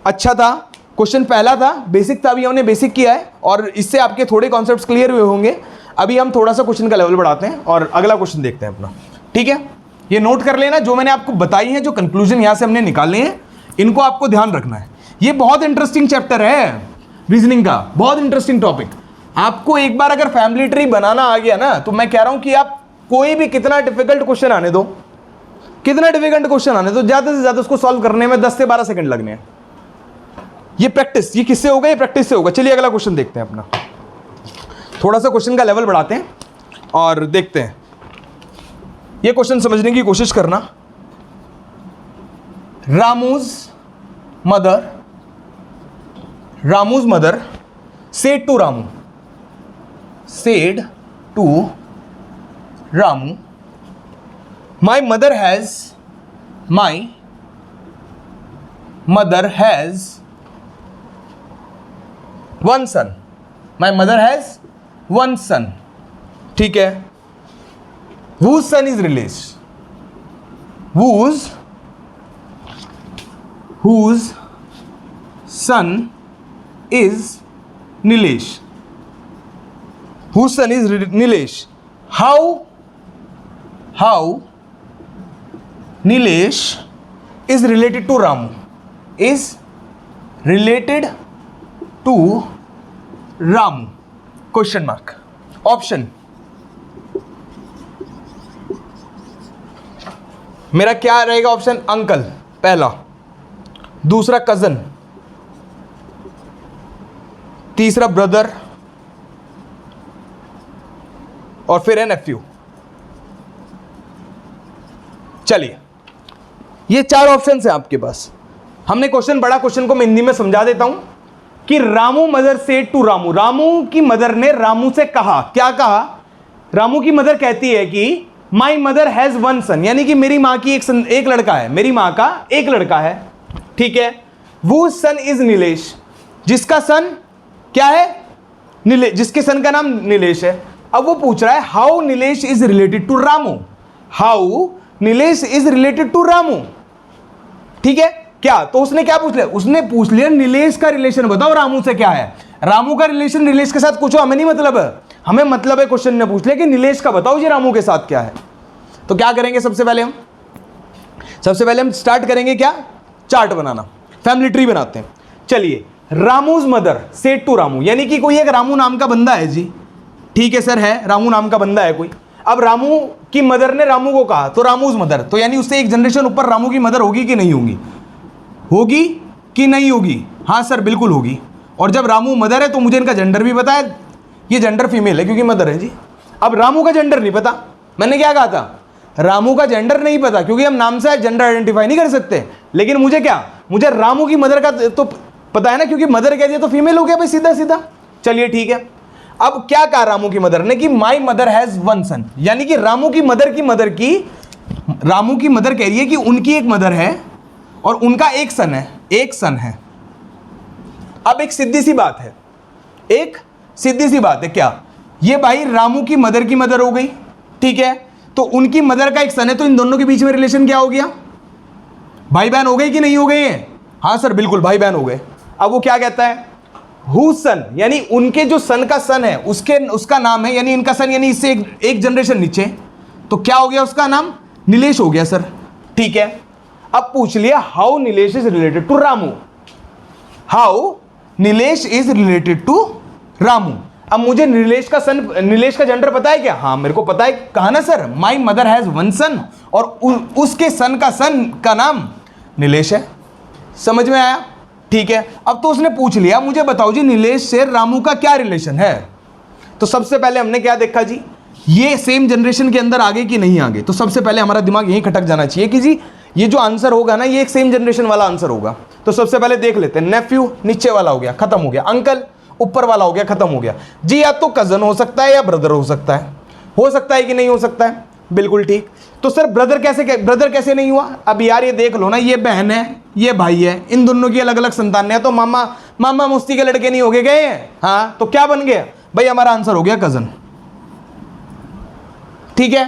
अच्छा था क्वेश्चन, पहला था, बेसिक था, अभी हमने बेसिक किया है और इससे आपके थोड़े कॉन्सेप्ट्स क्लियर हुए होंगे। अभी हम थोड़ा सा क्वेश्चन का लेवल बढ़ाते हैं और अगला क्वेश्चन देखते हैं अपना। ठीक है, ये नोट कर लेना, जो मैंने आपको बताई है, जो कंक्लूजन यहां से हमने निकाले हैं, इनको आपको ध्यान रखना है। ये बहुत इंटरेस्टिंग चैप्टर है रीजनिंग का, बहुत इंटरेस्टिंग टॉपिक। आपको एक बार अगर फैमिली ट्री बनाना आ गया ना, तो मैं कह रहा हूं कि आप कोई भी कितना डिफिकल्ट क्वेश्चन आने दो, ज्यादा से ज्यादा उसको सॉल्व करने में 10 से 12 सेकंड लगने हैं। ये प्रैक्टिस, ये किससे होगा? ये प्रैक्टिस से होगा। चलिए अगला क्वेश्चन देखते हैं अपना। थोड़ा सा क्वेश्चन का लेवल बढ़ाते हैं और देखते हैं। ये क्वेश्चन समझने की कोशिश करना। रामूज mother said to Ramu, my mother has one son. My mother has one son. ठीक है, whose son is Nilesh? Whose son is Nilesh? Whose son is Nilesh? How Nilesh is related to Ramu? Is related to Ramu? Question mark. Option. मेरा क्या रहेगा option? Uncle पहला, दूसरा cousin, तीसरा brother, और फिर है नेफ्यू। चलिए, ये 4 ऑप्शन है आपके पास। हमने क्वेश्चन पढ़ा, क्वेश्चन को मैं हिंदी में समझा देता हूं कि Ramu mother said to Ramu, Ramu की मदर ने रामू से कहा, क्या कहा? रामू की मदर कहती है कि माई मदर हैज वन सन, यानी कि मेरी मां की एक लड़का है, मेरी मां का एक लड़का है, ठीक है। वो सन इज नीलेश, जिसका सन क्या है? नीलेश, जिसके सन का नाम नीलेश है। अब वो पूछ रहा है how Nilesh is related to Ramu, how Nilesh is related to Ramu, ठीक है। क्या? तो उसने क्या पूछ लिया? उसने पूछ लिया नीलेश का रिलेशन बताओ रामू से क्या है। रामू का रिलेशन नीलेश के साथ कुछ हमें नहीं मतलब है, हमें मतलब है क्वेश्चन ने पूछ लिया कि नीलेश का बताओ जी रामू के साथ क्या है। तो क्या करेंगे? सबसे पहले हम स्टार्ट करेंगे क्या? चार्ट बनाना, फैमिली ट्री बनाते हैं। चलिए, रामूज मदर सेड टू रामू, यानी कि कोई एक रामू नाम का बंदा है जी, ठीक है सर, है रामू नाम का बंदा है कोई। अब रामू की मदर ने रामू को कहा, तो रामूज मदर, तो यानी उससे एक जनरेशन ऊपर रामू की मदर होगी कि नहीं होगी? होगी कि नहीं होगी? हाँ सर बिल्कुल होगी। और जब रामू मदर है तो मुझे इनका जेंडर भी पता है, ये जेंडर फीमेल है क्योंकि मदर है जी। अब रामू का जेंडर नहीं पता, मैंने क्या कहा था? रामू का जेंडर नहीं पता क्योंकि हम नाम से जेंडर आइडेंटिफाई नहीं कर सकते, लेकिन मुझे क्या, मुझे रामू की मदर का तो पता है ना, क्योंकि मदर कह दिया तो फीमेल हो गया भाई, सीधा सीधा। चलिए ठीक है। अब क्या कहा रामू की मदर ने कि माई मदर हैज वन सन, यानी कि रामू की मदर कह रही है कि उनकी एक मदर है और उनका एक सन है, अब एक सीधी सी बात है, क्या ये भाई रामू की मदर हो गई, ठीक है। तो उनकी मदर का एक सन है, तो इन दोनों के बीच में रिलेशन क्या हो गया? भाई बहन हो गए कि नहीं हो गए हैं? हाँ सर बिल्कुल भाई बहन हो गए। अब वो क्या कहता है? हु सन, यानी उनके जो सन का सन है उसका नाम है, यानी इनका सन, यानी इससे एक जनरेशन नीचे, तो क्या हो गया? उसका नाम नीलेश हो गया सर, ठीक है। अब पूछ लिया how Nilesh is related to Ramu, how Nilesh is related to Ramu. अब मुझे नीलेश का जेंडर पता है क्या? हाँ मेरे को पता है। कहा ना sir, my mother has one son, और उसके सन का नाम नीलेश है। समझ में आया? ठीक है। अब तो उसने पूछ लिया मुझे बताओ जी नीलेश से रामू का क्या रिलेशन है। तो सबसे पहले हमने क्या देखा जी, ये सेम जनरेशन के अंदर आगे कि नहीं आगे। तो सबसे पहले हमारा दिमाग यहीं खटक जाना चाहिए कि जी ये जो आंसर होगा ना, ये एक सेम जनरेशन वाला आंसर होगा। तो सबसे पहले देख लेते हैं, नेफ्यू नीचे वाला हो गया, खत्म हो गया। अंकल ऊपर वाला हो गया, खत्म हो गया जी। या तो कजन हो सकता है या ब्रदर हो सकता है कि नहीं हो सकता है? बिल्कुल ठीक। तो सर ब्रदर कैसे नहीं हुआ? अब यार ये देख लो ना, ये बहन है ये भाई है, इन दोनों की अलग अलग संतान है, तो मामा मुस्ती के लड़के नहीं हो गए हैं। हाँ तो क्या बन गया भाई? हमारा आंसर हो गया कजन, ठीक है।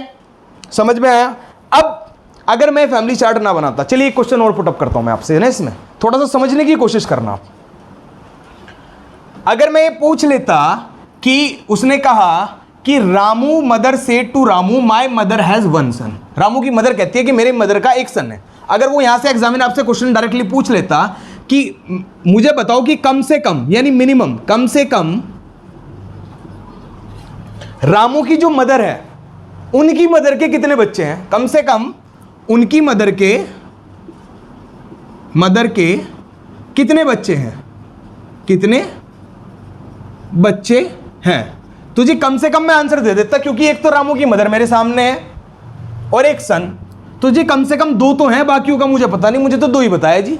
समझ में आया? अब अगर मैं फैमिली चार्ट ना बनाता, चलिए एक क्वेश्चन और पुटअप करता हूं मैं आपसे ना, इसमें थोड़ा सा समझने की कोशिश करना आप। अगर मैं ये पूछ लेता कि उसने कहा कि Ramu mother said to Ramu my mother has one son, Ramu की मदर कहती है कि मेरे मदर का एक सन है। अगर वो यहां से एग्जामिनर आपसे क्वेश्चन डायरेक्टली पूछ लेता कि मुझे बताओ कि कम से कम यानी मिनिमम, कम से कम रामू की जो मदर है उनकी मदर के कितने बच्चे हैं, कम से कम उनकी मदर के कितने बच्चे हैं, कितने बच्चे हैं। तो जी कम से कम मैं आंसर दे देता, क्योंकि एक तो रामू की मदर मेरे सामने है और एक सन, तो जी कम से कम 2 तो हैं, बाकियों का मुझे पता नहीं, मुझे तो 2 ही बताया जी,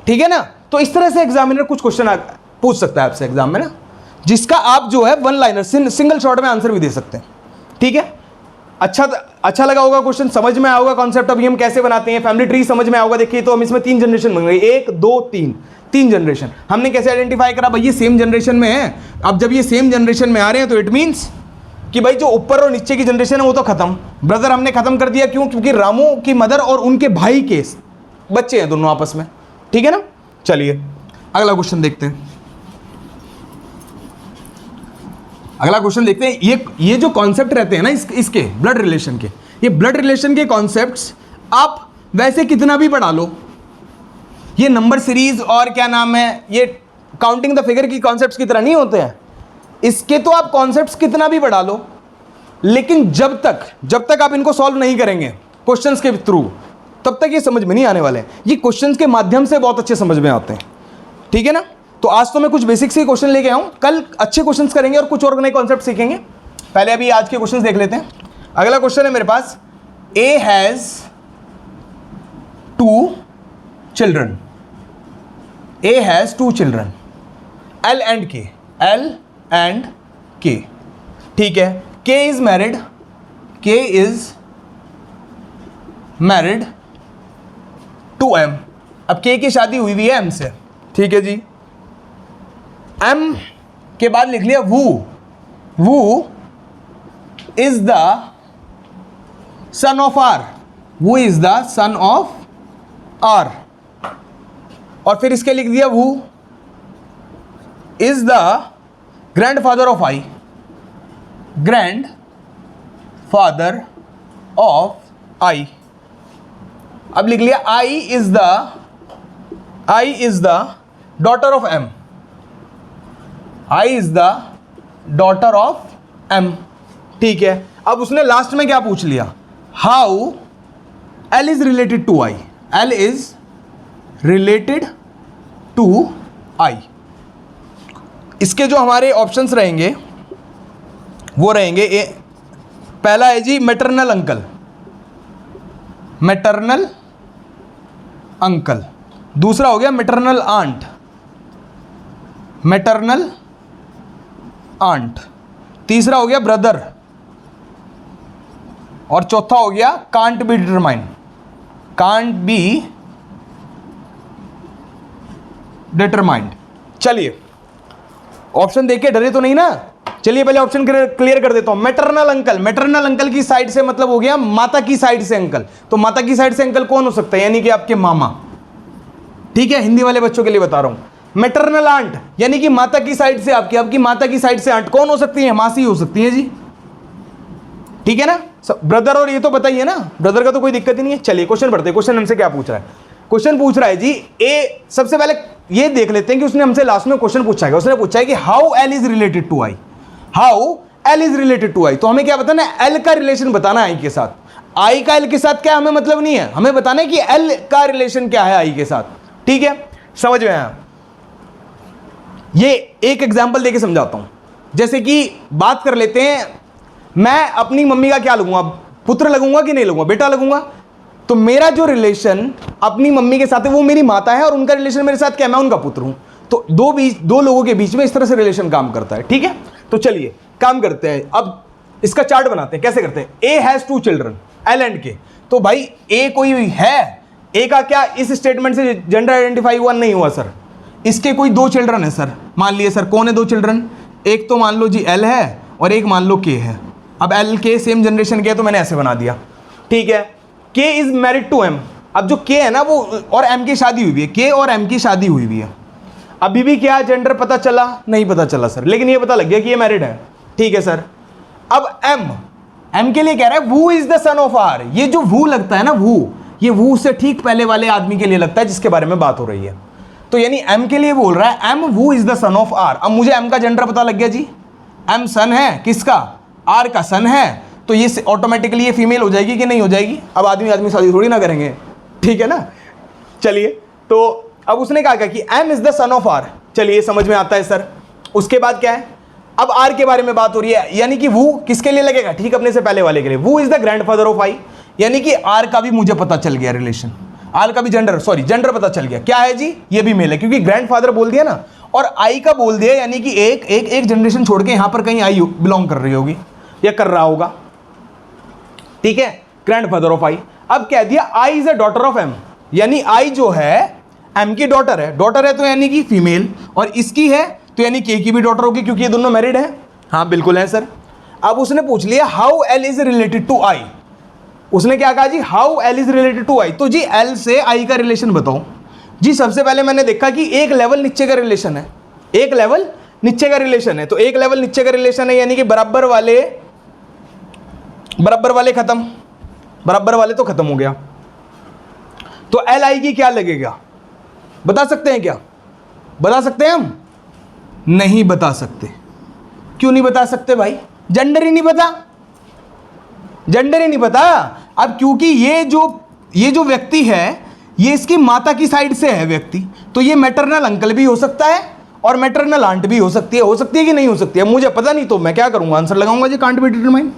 ठीक है ना। तो इस तरह से एग्जामिनर कुछ क्वेश्चन पूछ सकता है आपसे एग्जाम में ना, जिसका आप जो है वन लाइनर सिंगल शॉट में आंसर भी दे सकते हैं, ठीक है। अच्छा लगा होगा क्वेश्चन, समझ में आएगा कॉन्सेप्ट अभी हम कैसे बनाते हैं, फैमिली ट्री समझ में आएगा। देखिए तो हम इसमें 3 जनरेशन बन गई, 1 2 3 जनरेशन। हमने कैसे आइडेंटिफाई करा भाई? ये सेम जनरेशन में है। अब जब ये सेम जनरेशन में आ रहे हैं तो इट मींस कि भाई जो ऊपर और नीचे की जनरेशन है वो तो खत्म। ब्रदर हमने खत्म कर दिया, क्यों? क्योंकि रामू की मदर और उनके भाई के बच्चे हैं दोनों आपस में, ठीक है ना। चलिए अगला क्वेश्चन देखते हैं। अगला क्वेश्चन देखते हैं। ये जो कॉन्सेप्ट रहते हैं ना इसके ब्लड रिलेशन के, ये ब्लड रिलेशन के कॉन्सेप्ट्स आप वैसे कितना भी पढ़ा लो, ये नंबर सीरीज और क्या नाम है, ये काउंटिंग द फिगर की कॉन्सेप्ट्स की तरह नहीं होते हैं। इसके तो आप कॉन्सेप्ट्स कितना भी पढ़ा लो, लेकिन जब तक आप इनको सॉल्व नहीं करेंगे क्वेश्चंस के थ्रू, तब तक ये समझ में नहीं आने वाले। ये क्वेश्चंस के माध्यम से बहुत अच्छे समझ में आते हैं, ठीक है ना। तो आज तो मैं कुछ बेसिक से क्वेश्चन लेके आऊँ, कल अच्छे क्वेश्चंस करेंगे और कुछ और नए कॉन्सेप्ट सीखेंगे। पहले अभी आज के क्वेश्चंस देख लेते हैं। अगला क्वेश्चन है मेरे पास, A has 2 children. A has 2 children, L and K, L and K, ठीक है। K is married, K is married to M. अब के की शादी हुई हुई है एम से, ठीक है जी। एम के बाद लिख लिया who, who is the son of R, who is the son of R. और फिर इसके लिख दिया who is the grandfather of I, grand father of I. अब लिख लिया I is the daughter of M, I is the daughter of M, ठीक है। अब उसने लास्ट में क्या पूछ लिया, how L is related to I, L is related to I. इसके जो हमारे ऑप्शंस रहेंगे वो रहेंगे, पहला है जी मैटरनल अंकल, मैटरनल अंकल। दूसरा हो गया मैटरनल आंट, मैटरनल आंट। तीसरा हो गया ब्रदर, और चौथा हो गया can't be determine, can't be determined. चलिए ऑप्शन देख के डरे तो नहीं ना, चलिए पहले ऑप्शन क्लियर कर देता हूं। मैटरनल अंकल, मैटरनल अंकल की साइड से मतलब हो गया माता की साइड से अंकल। तो माता की साइड से अंकल कौन हो सकता है, यानी कि आपके मामा, ठीक है, हिंदी वाले बच्चों के लिए बता रहा हूं। मैटरनल आंट यानी कि माता की साइड से आपकी माता की साइड से आंट कौन हो सकती है, मासी हो सकती है जी, ठीक है ना। ब्रदर और ये तो बताइए ना, ब्रदर का तो कोई दिक्कत ही नहीं है। चलिए क्वेश्चन पढ़ते हैं, क्वेश्चन हमसे क्या पूछ रहा है। क्वेश्चन पूछ रहा है जी, ए सबसे पहले ये देख लेते हैं कि उसने हमसे लास्ट में क्वेश्चन पूछा है। उसने पूछा है कि how L is related to I, how L is related to I. तो हमें क्या बताना है, एल का रिलेशन बताना है आई के साथ। आई का एल के साथ क्या हमें मतलब नहीं है, हमें बताना है कि एल का रिलेशन क्या है आई के साथ, ठीक है। समझ में आया। ये एक एग्जांपल देके समझाता हूं। जैसे कि बात कर लेते हैं, मैं अपनी मम्मी का क्या लगूंगा, पुत्र लगूंगा कि नहीं लगूंगा, बेटा लगूंगा। तो मेरा जो रिलेशन अपनी मम्मी के साथ है वो मेरी माता है, और उनका रिलेशन मेरे साथ क्या, मैं उनका पुत्र हूं। तो दो लोगों के बीच में इस तरह से रिलेशन काम करता है, ठीक है। तो चलिए काम करते हैं, अब इसका चार्ट बनाते हैं। कैसे करते हैं, A has 2 children, L and के। तो भाई ए कोई है, ए का क्या इस स्टेटमेंट से जेंडर आइडेंटिफाई हुआ नहीं हुआ सर। इसके कोई 2 चिल्ड्रन है सर, मान लिए सर। कौन है 2 चिल्ड्रन, एक तो मान लो जी एल है और एक मान लो के है। अब एल के सेम जनरेशन के है तो मैंने ऐसे बना दिया, ठीक है। K is married to M. अब जो के है ना वो और एम की शादी हुई है, के और एम की शादी हुई हुई है। अभी भी क्या जेंडर पता चला, नहीं पता चला सर, लेकिन ये पता लग गया कि ये मैरिड है, ठीक है सर। अब एम के लिए कह रहा है वू is the son of R. ये जो वू लगता है ना, वू, ये वू से ठीक पहले वाले आदमी के लिए लगता है जिसके बारे में बात हो रही है। तो यानी एम के लिए बोल रहा है M who is the son of R. अब मुझे एम का जेंडर पता लग गया जी, एम सन है किसका, आर का सन है। तो ये ऑटोमेटिकली ये फीमेल हो जाएगी कि नहीं हो जाएगी। अब आदमी शादी थोड़ी ना करेंगे, ठीक है ना। चलिए तो अब उसने कहा कि M is the son of R, चलिए समझ में आता है सर। उसके बाद क्या है, अब आर के बारे में बात हो रही है, यानी कि वू किसके लिए लगेगा, ठीक अपने से पहले वाले के लिए। वू इज द ग्रैंडफादर ऑफ आई, यानी कि आर का भी मुझे पता चल गया रिलेशन, आर का भी जेंडर पता चल गया। क्या है जी, ये भी मेल है, क्योंकि ग्रैंडफादर बोल दिया ना और आई का बोल दिया, यानी कि एक जनरेशन छोड़ के यहां पर कहीं आई बिलोंग कर रही होगी या कर रहा होगा, ठीक है, ग्रैंडफादर ऑफ आई। अब कह दिया I is a daughter of M, यानी आई जो है एम की डॉटर है तो यानी कि फीमेल, और इसकी है तो यानी के की भी डॉटर होगी, क्योंकि ये दोनों मैरिड है। हाँ बिल्कुल है सर। अब उसने पूछ लिया how L is related to I. उसने क्या कहा जी, how L is related to I. तो जी एल से आई का रिलेशन बताओ जी। सबसे पहले मैंने देखा कि एक लेवल नीचे का रिलेशन है, एक लेवल नीचे का रिलेशन है। तो एक लेवल नीचे का रिलेशन है यानी कि बराबर वाले खत्म, बराबर वाले तो खत्म हो गया। तो एल आई की क्या लगेगा, बता सकते हैं क्या, बता सकते हैं हम, नहीं बता सकते। क्यों नहीं बता सकते भाई, जेंडर ही नहीं पता, जेंडर ही नहीं पता। अब क्योंकि ये जो व्यक्ति है ये इसकी माता की साइड से है व्यक्ति, तो ये मैटरनल अंकल भी हो सकता है और मैटरनल आंट भी हो सकती है कि नहीं हो सकती है, मुझे पता नहीं, तो मैं क्या करूंगा, आंसर लगाऊंगा जी कांट बी डिटरमाइन।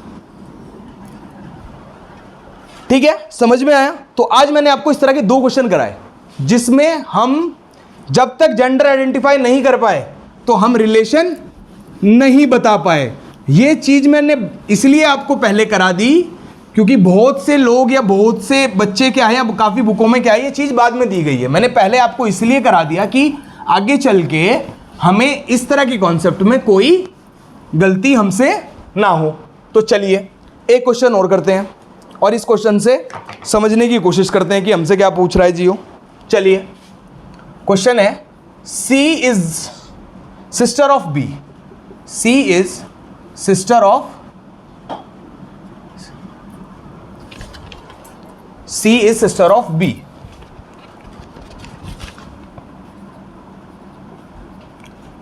ठीक है, समझ में आया। तो आज मैंने आपको इस तरह के 2 क्वेश्चन कराए जिसमें हम जब तक जेंडर आइडेंटिफाई नहीं कर पाए तो हम रिलेशन नहीं बता पाए। ये चीज मैंने इसलिए आपको पहले करा दी क्योंकि बहुत से लोग या बहुत से बच्चे क्या है, अब काफी बुकों में क्या है, ये चीज बाद में दी गई है। मैंने पहले आपको इसलिए करा दिया कि आगे चल के हमें इस तरह की कॉन्सेप्ट में कोई गलती हमसे ना हो। तो चलिए एक क्वेश्चन और करते हैं और इस क्वेश्चन से समझने की कोशिश करते हैं कि हमसे क्या पूछ रहा है जियो। चलिए, क्वेश्चन है C is sister of B। C is sister of C is sister of B.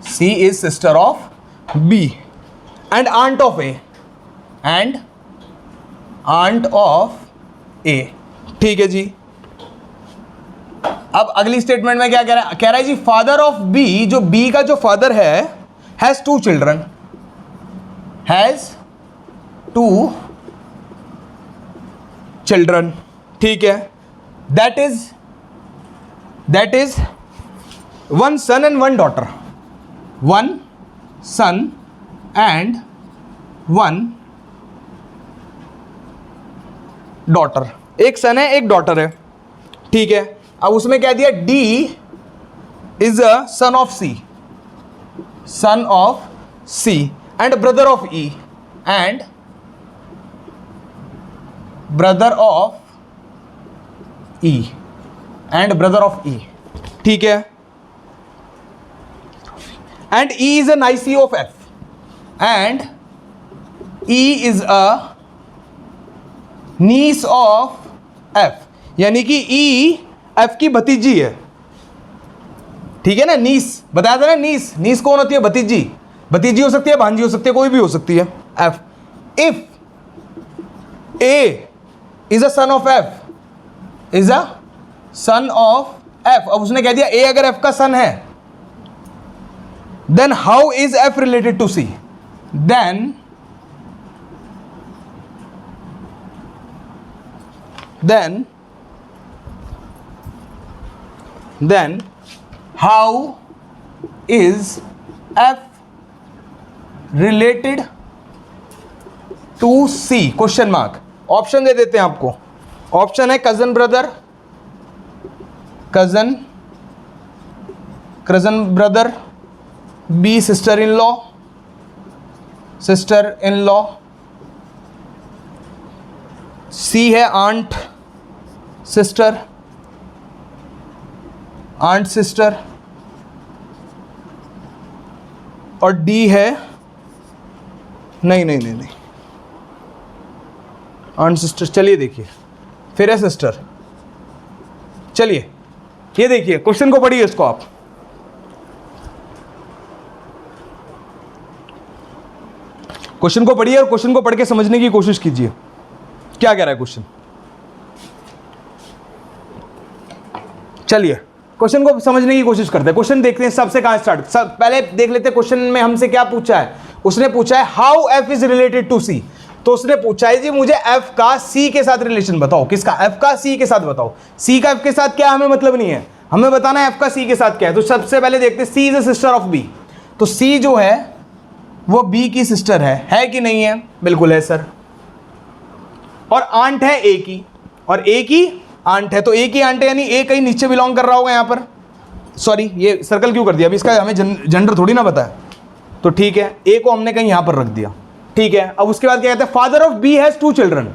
C is sister of B and aunt of A and aunt of A। ठीक है जी। अब अगली स्टेटमेंट में क्या कह रहा है जी, फादर ऑफ B, जो B का जो फादर है, हैज 2 चिल्ड्रन, हैज 2 चिल्ड्रन। ठीक है, that is 1 son and 1 daughter, 1 son and 1 daughter, एक सन है एक डॉटर है। ठीक है, अब उसमें क्या दिया, D is a sun of C, sun of C and brother of E and brother of E and brother of E। ठीक है, and E is an IC of F and E is a niece of F, यानी कि E F की भतीजी है। ठीक है ना, नीस बताया था ना, नीस कौन होती है, भतीजी। भतीजी हो सकती है, भांजी हो सकती है, कोई भी हो सकती है। F, if A is a son of F, is a son of F। अब उसने कह दिया A अगर F का सन है, then how is F related to C, then how is F related to C, question mark. Option दे देते हैं आपको। ऑप्शन है cousin brother, cousin brother, B sister in law, C है आंट सिस्टर, और D है नहीं आंट सिस्टर। चलिए देखिए, फिर है सिस्टर। चलिए ये देखिए, क्वेश्चन को पढ़िए इसको आप। क्वेश्चन को पढ़िए और क्वेश्चन को पढ़ के समझने की कोशिश कीजिए क्या कह रहा है क्वेश्चन। चलिए क्वेश्चन को समझने की कोशिश करते हैं। क्वेश्चन देखते हैं सबसे कहां स्टार्ट, पहले देख लेते हैं क्वेश्चन में हमसे क्या पूछा है। उसने पूछा है how F is related to C. तो उसने पूछा है जी मुझे एफ का सी के साथ रिलेशन बताओ। किसका? एफ का सी के साथ बताओ। सी का एफ के साथ क्या हमें मतलब नहीं है, हमें बताना है एफ का सी के साथ क्या है। तो सबसे पहले देखते हैं C is a sister of B. तो सी जो है वो बी की सिस्टर है कि नहीं है? बिल्कुल है सर। और आंट है ए की, और ए की आंट है, तो ए की आंट है यानी ए कहीं नीचे बिलोंग कर रहा होगा यहाँ पर। सॉरी ये सर्कल क्यों कर दिया, अभी इसका हमें जेंडर थोड़ी ना पता है। तो ठीक है, ए को हमने कहीं यहाँ पर रख दिया। ठीक है, अब उसके बाद क्या कहते हैं, father of B has 2 children.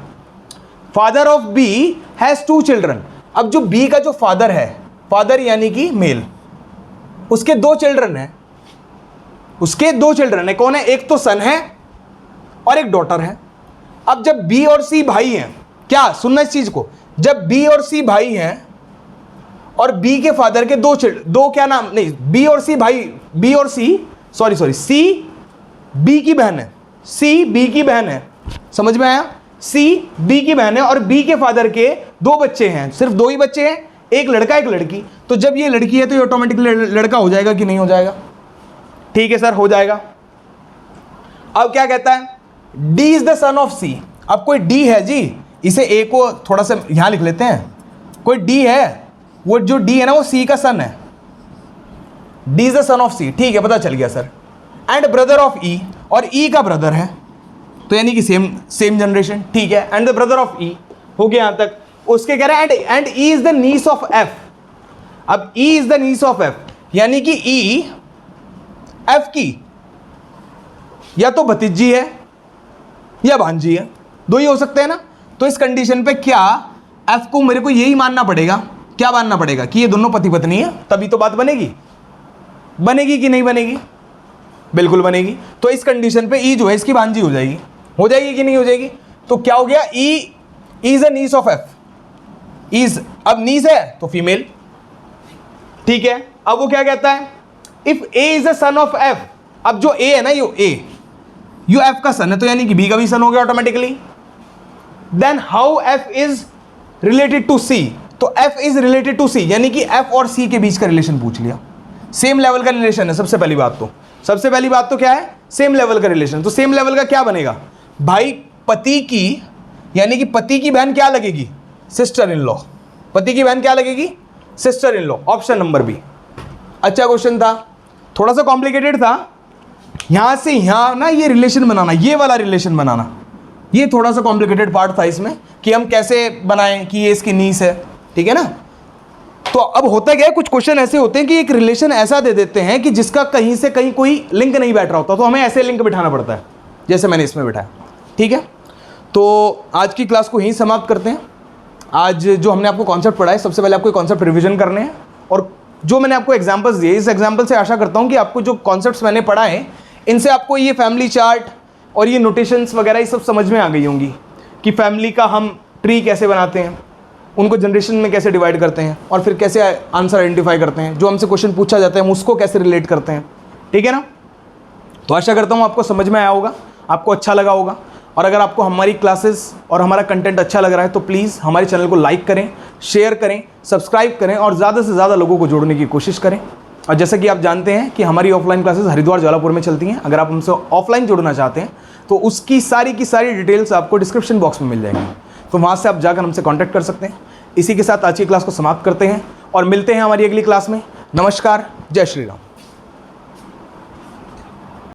Father of B has 2 children. अब जो बी का जो फादर है, फादर यानी कि मेल, उसके 2 चिल्ड्रन है, उसके 2 चिल्ड्रन है। कौन है? एक तो सन है और एक डॉटर है। अब जब बी और सी भाई हैं, क्या सुनना इस चीज को, जब बी और सी भाई हैं और बी के फादर के दो क्या नाम नहीं, बी और सी भाई, बी और सी सॉरी सी बी की बहन है, सी बी की बहन है, समझ में आया? सी बी की बहन है और बी के फादर के 2 बच्चे हैं, सिर्फ 2 ही बच्चे हैं, एक लड़का एक लड़की। तो जब ये लड़की है तो ये ऑटोमेटिकली लड़का हो जाएगा कि नहीं हो जाएगा? ठीक है सर, हो जाएगा। अब क्या कहता है, D is the son of C। अब कोई D है जी, इसे A को थोड़ा सा यहां लिख लेते हैं, कोई D है, वो जो D है ना वो C का सन है, D is the son of C, ठीक है, पता चल गया sir. And brother of E, और E का ब्रदर है, तो यानी कि सेम जनरेशन, ठीक है। And the brother of E, हो गया यहां तक। उसके कह रहे हैं and E is the niece of F। अब E is the niece of F, यानी कि E F की या तो भतीजी है या भांजी है, दो ही हो सकते हैं ना। तो इस कंडीशन पे क्या F को मेरे को यही मानना पड़ेगा, क्या मानना पड़ेगा कि ये दोनों पति पत्नी है, तभी तो बात बनेगी। बनेगी कि नहीं बनेगी? बिल्कुल बनेगी। तो इस कंडीशन पे E जो है इसकी भांजी हो जाएगी कि नहीं हो जाएगी? तो क्या हो गया, E is a niece of F। Is, अब नीस है तो फीमेल, ठीक है। अब वो क्या कहता है, if A is a son of F। अब जो A है ना, यो F का सन है, तो यानी कि B का भी सन हो गया automatically. Then how F is related to C, तो F is related to C, यानी कि F और C के बीच का रिलेशन पूछ लिया। सेम लेवल का रिलेशन है, सबसे पहली बात तो क्या है, सेम लेवल का रिलेशन। तो सेम लेवल का क्या बनेगा भाई, पति की, यानी कि पति की बहन क्या लगेगी, सिस्टर इन लॉ। पति की बहन क्या लगेगी, sister in law, option number B. अच्छा क्वेश्चन था, थोड़ा सा कॉम्प्लिकेटेड था। यहां से यहां ना ये रिलेशन बनाना, ये वाला रिलेशन बनाना, ये थोड़ा सा कॉम्प्लिकेटेड पार्ट था इसमें, कि हम कैसे बनाएं कि ये इसकी नीस है, ठीक है ना। तो अब होता क्या है, कुछ क्वेश्चन ऐसे होते हैं कि एक रिलेशन ऐसा दे देते हैं कि जिसका कहीं से कहीं कोई लिंक नहीं बैठ रहा होता, तो हमें ऐसे लिंक बिठाना पड़ता है, जैसे मैंने इसमें बिठाया, ठीक है। तो आज की क्लास को यहीं समाप्त करते हैं। आज जो हमने आपको कॉन्सेप्ट पढ़ा है, सबसे पहले आपको कॉन्सेप्ट रिवीजन करने हैं, और जो मैंने आपको एग्जांपल्स दिए, इस एग्जांपल से आशा करता हूं कि आपको जो कॉन्सेप्ट्स मैंने पढ़ा है, इनसे आपको ये फैमिली चार्ट और ये नोटेशंस वगैरह ये सब समझ में आ गई होंगी कि फैमिली का हम ट्री कैसे बनाते हैं, उनको जनरेशन में कैसे डिवाइड करते हैं, और फिर कैसे आंसर आइडेंटिफाई करते हैं, जो हमसे क्वेश्चन पूछा जाता है हम उसको कैसे रिलेट करते हैं, ठीक है ना। तो आशा करता हूँ आपको समझ में आया होगा, आपको अच्छा लगा होगा। और अगर आपको हमारी क्लासेस और हमारा कंटेंट अच्छा लग रहा है तो प्लीज़ हमारे चैनल को लाइक करें, शेयर करें, सब्सक्राइब करें और ज़्यादा से ज़्यादा लोगों को जोड़ने की कोशिश करें। और जैसा कि आप जानते हैं कि हमारी ऑफलाइन क्लासेस हरिद्वार ज्वालापुर में चलती हैं। अगर आप हमसे ऑफलाइन जुड़ना चाहते हैं तो उसकी सारी की सारी डिटेल्स आपको डिस्क्रिप्शन बॉक्स में मिल जाएंगी, तो वहाँ से आप जाकर हमसे कॉन्टैक्ट कर सकते हैं। इसी के साथ आज की क्लास को समाप्त करते हैं और मिलते हैं हमारी अगली क्लास में। नमस्कार, जय श्री राम।